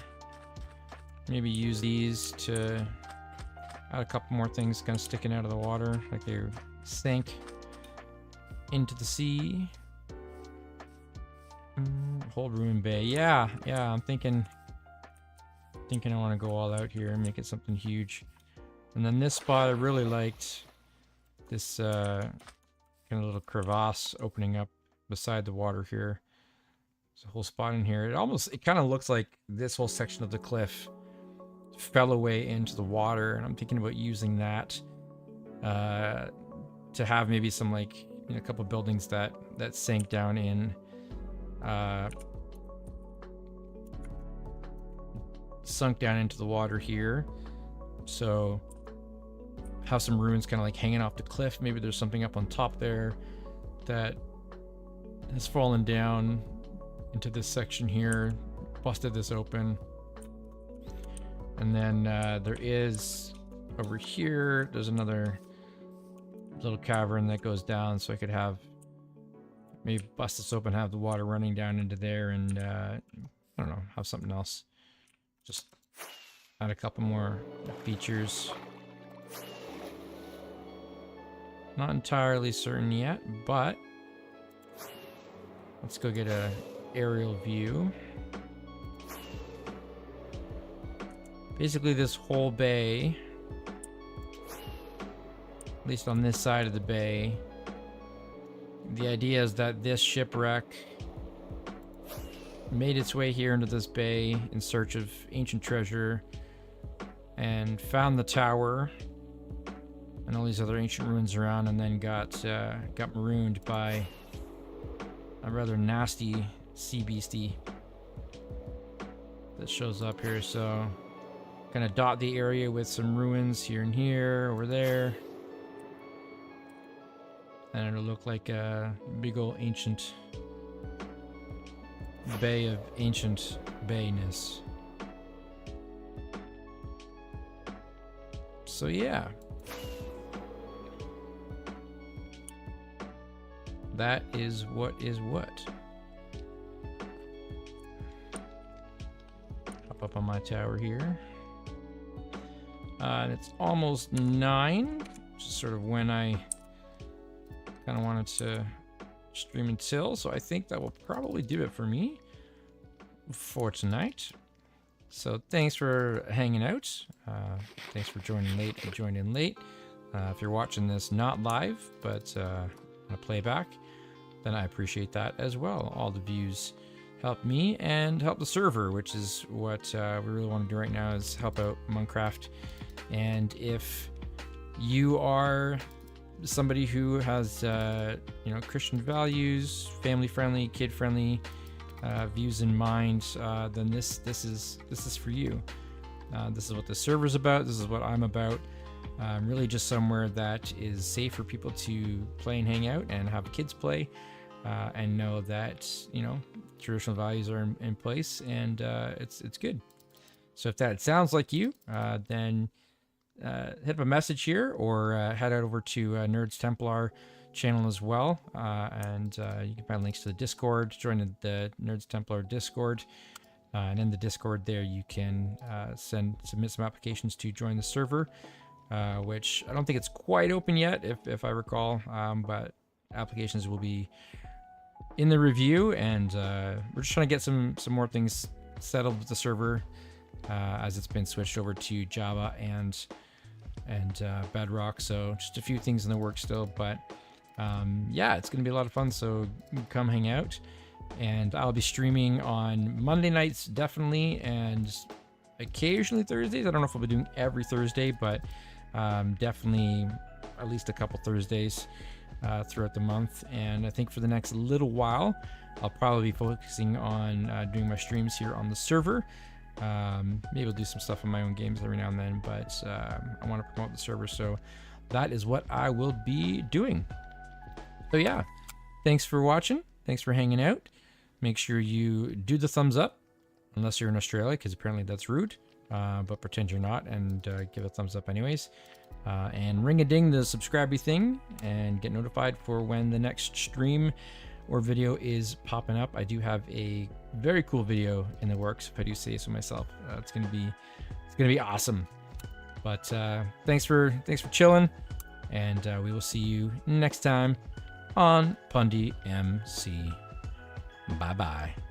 Maybe use these to add a couple more things kind of sticking out of the water, like they sank into the sea. Hold ruin bay. Yeah, I'm thinking I want to go all out here and make it something huge. And then this spot I really liked, this kind kind of little crevasse opening up beside the water here. There's a whole spot in here. It kind of looks like this whole section of the cliff fell away into the water, and I'm thinking about using that to have maybe some, like, you know, a couple buildings that sank down in sunk down into the water here. So have some ruins kind of like hanging off the cliff. Maybe there's something up on top there that has fallen down into this section here, busted this open. And then there is over here, there's another little cavern that goes down, so I could have maybe bust this open, have the water running down into there, and I don't know, have something else. Just add a couple more features. Not entirely certain yet, but let's go get a aerial view. Basically this whole bay, at least on this side of the bay, the idea is that this shipwreck made its way here into this bay in search of ancient treasure and found the tower and all these other ancient ruins around, and then got marooned by a rather nasty sea beastie that shows up here. So kind of dot the area with some ruins here and here, over there, and it'll look like a big old ancient bay of ancient bayness. So yeah, that is what is what. Hop up on my tower here. And it's almost 9, which is sort of when I kind of wanted to stream until. So I think that will probably do it for me for tonight. So thanks for hanging out. Thanks for joining late if you joined in late. If you're watching this not live, but on a playback, then I appreciate that as well. All the views help me and help the server, which is what we really want to do right now, is help out Monkraft. And if you are somebody who has you know, Christian values, family-friendly, kid-friendly views in mind, then this is for you. This is what the server's about. This is what I'm about. Really just somewhere that is safe for people to play and hang out and have kids play, and know that, you know, traditional values are in place, and it's good. So if that sounds like you, then hit up a message here, or head out over to Nerds Templar channel as well, and you can find links to the Discord. Join the Nerds Templar Discord, and in the Discord there you can submit some applications to join the server, which I don't think it's quite open yet, if I recall, but applications will be in the review, and we're just trying to get some more things settled with the server, as it's been switched over to Java and Bedrock. So just a few things in the works still, but yeah, it's gonna be a lot of fun. So come hang out, and I'll be streaming on Monday nights definitely, and occasionally Thursdays. I don't know if I'll be doing every Thursday, but definitely at least a couple Thursdays throughout the month. And I think for the next little while I'll probably be focusing on doing my streams here on the server. Maybe I'll do some stuff on my own games every now and then, but I want to promote the server, so that is what I will be doing. So yeah, thanks for watching, thanks for hanging out. Make sure you do the thumbs up, unless you're in Australia, because apparently that's rude, but pretend you're not, and give a thumbs up anyways, and ring a ding the subscribe thing, and get notified for when the next stream or video is popping up. I do have a very cool video in the works, if I do say so myself. It's gonna be awesome. But thanks for chilling, and we will see you next time on Pundi MC. Bye bye.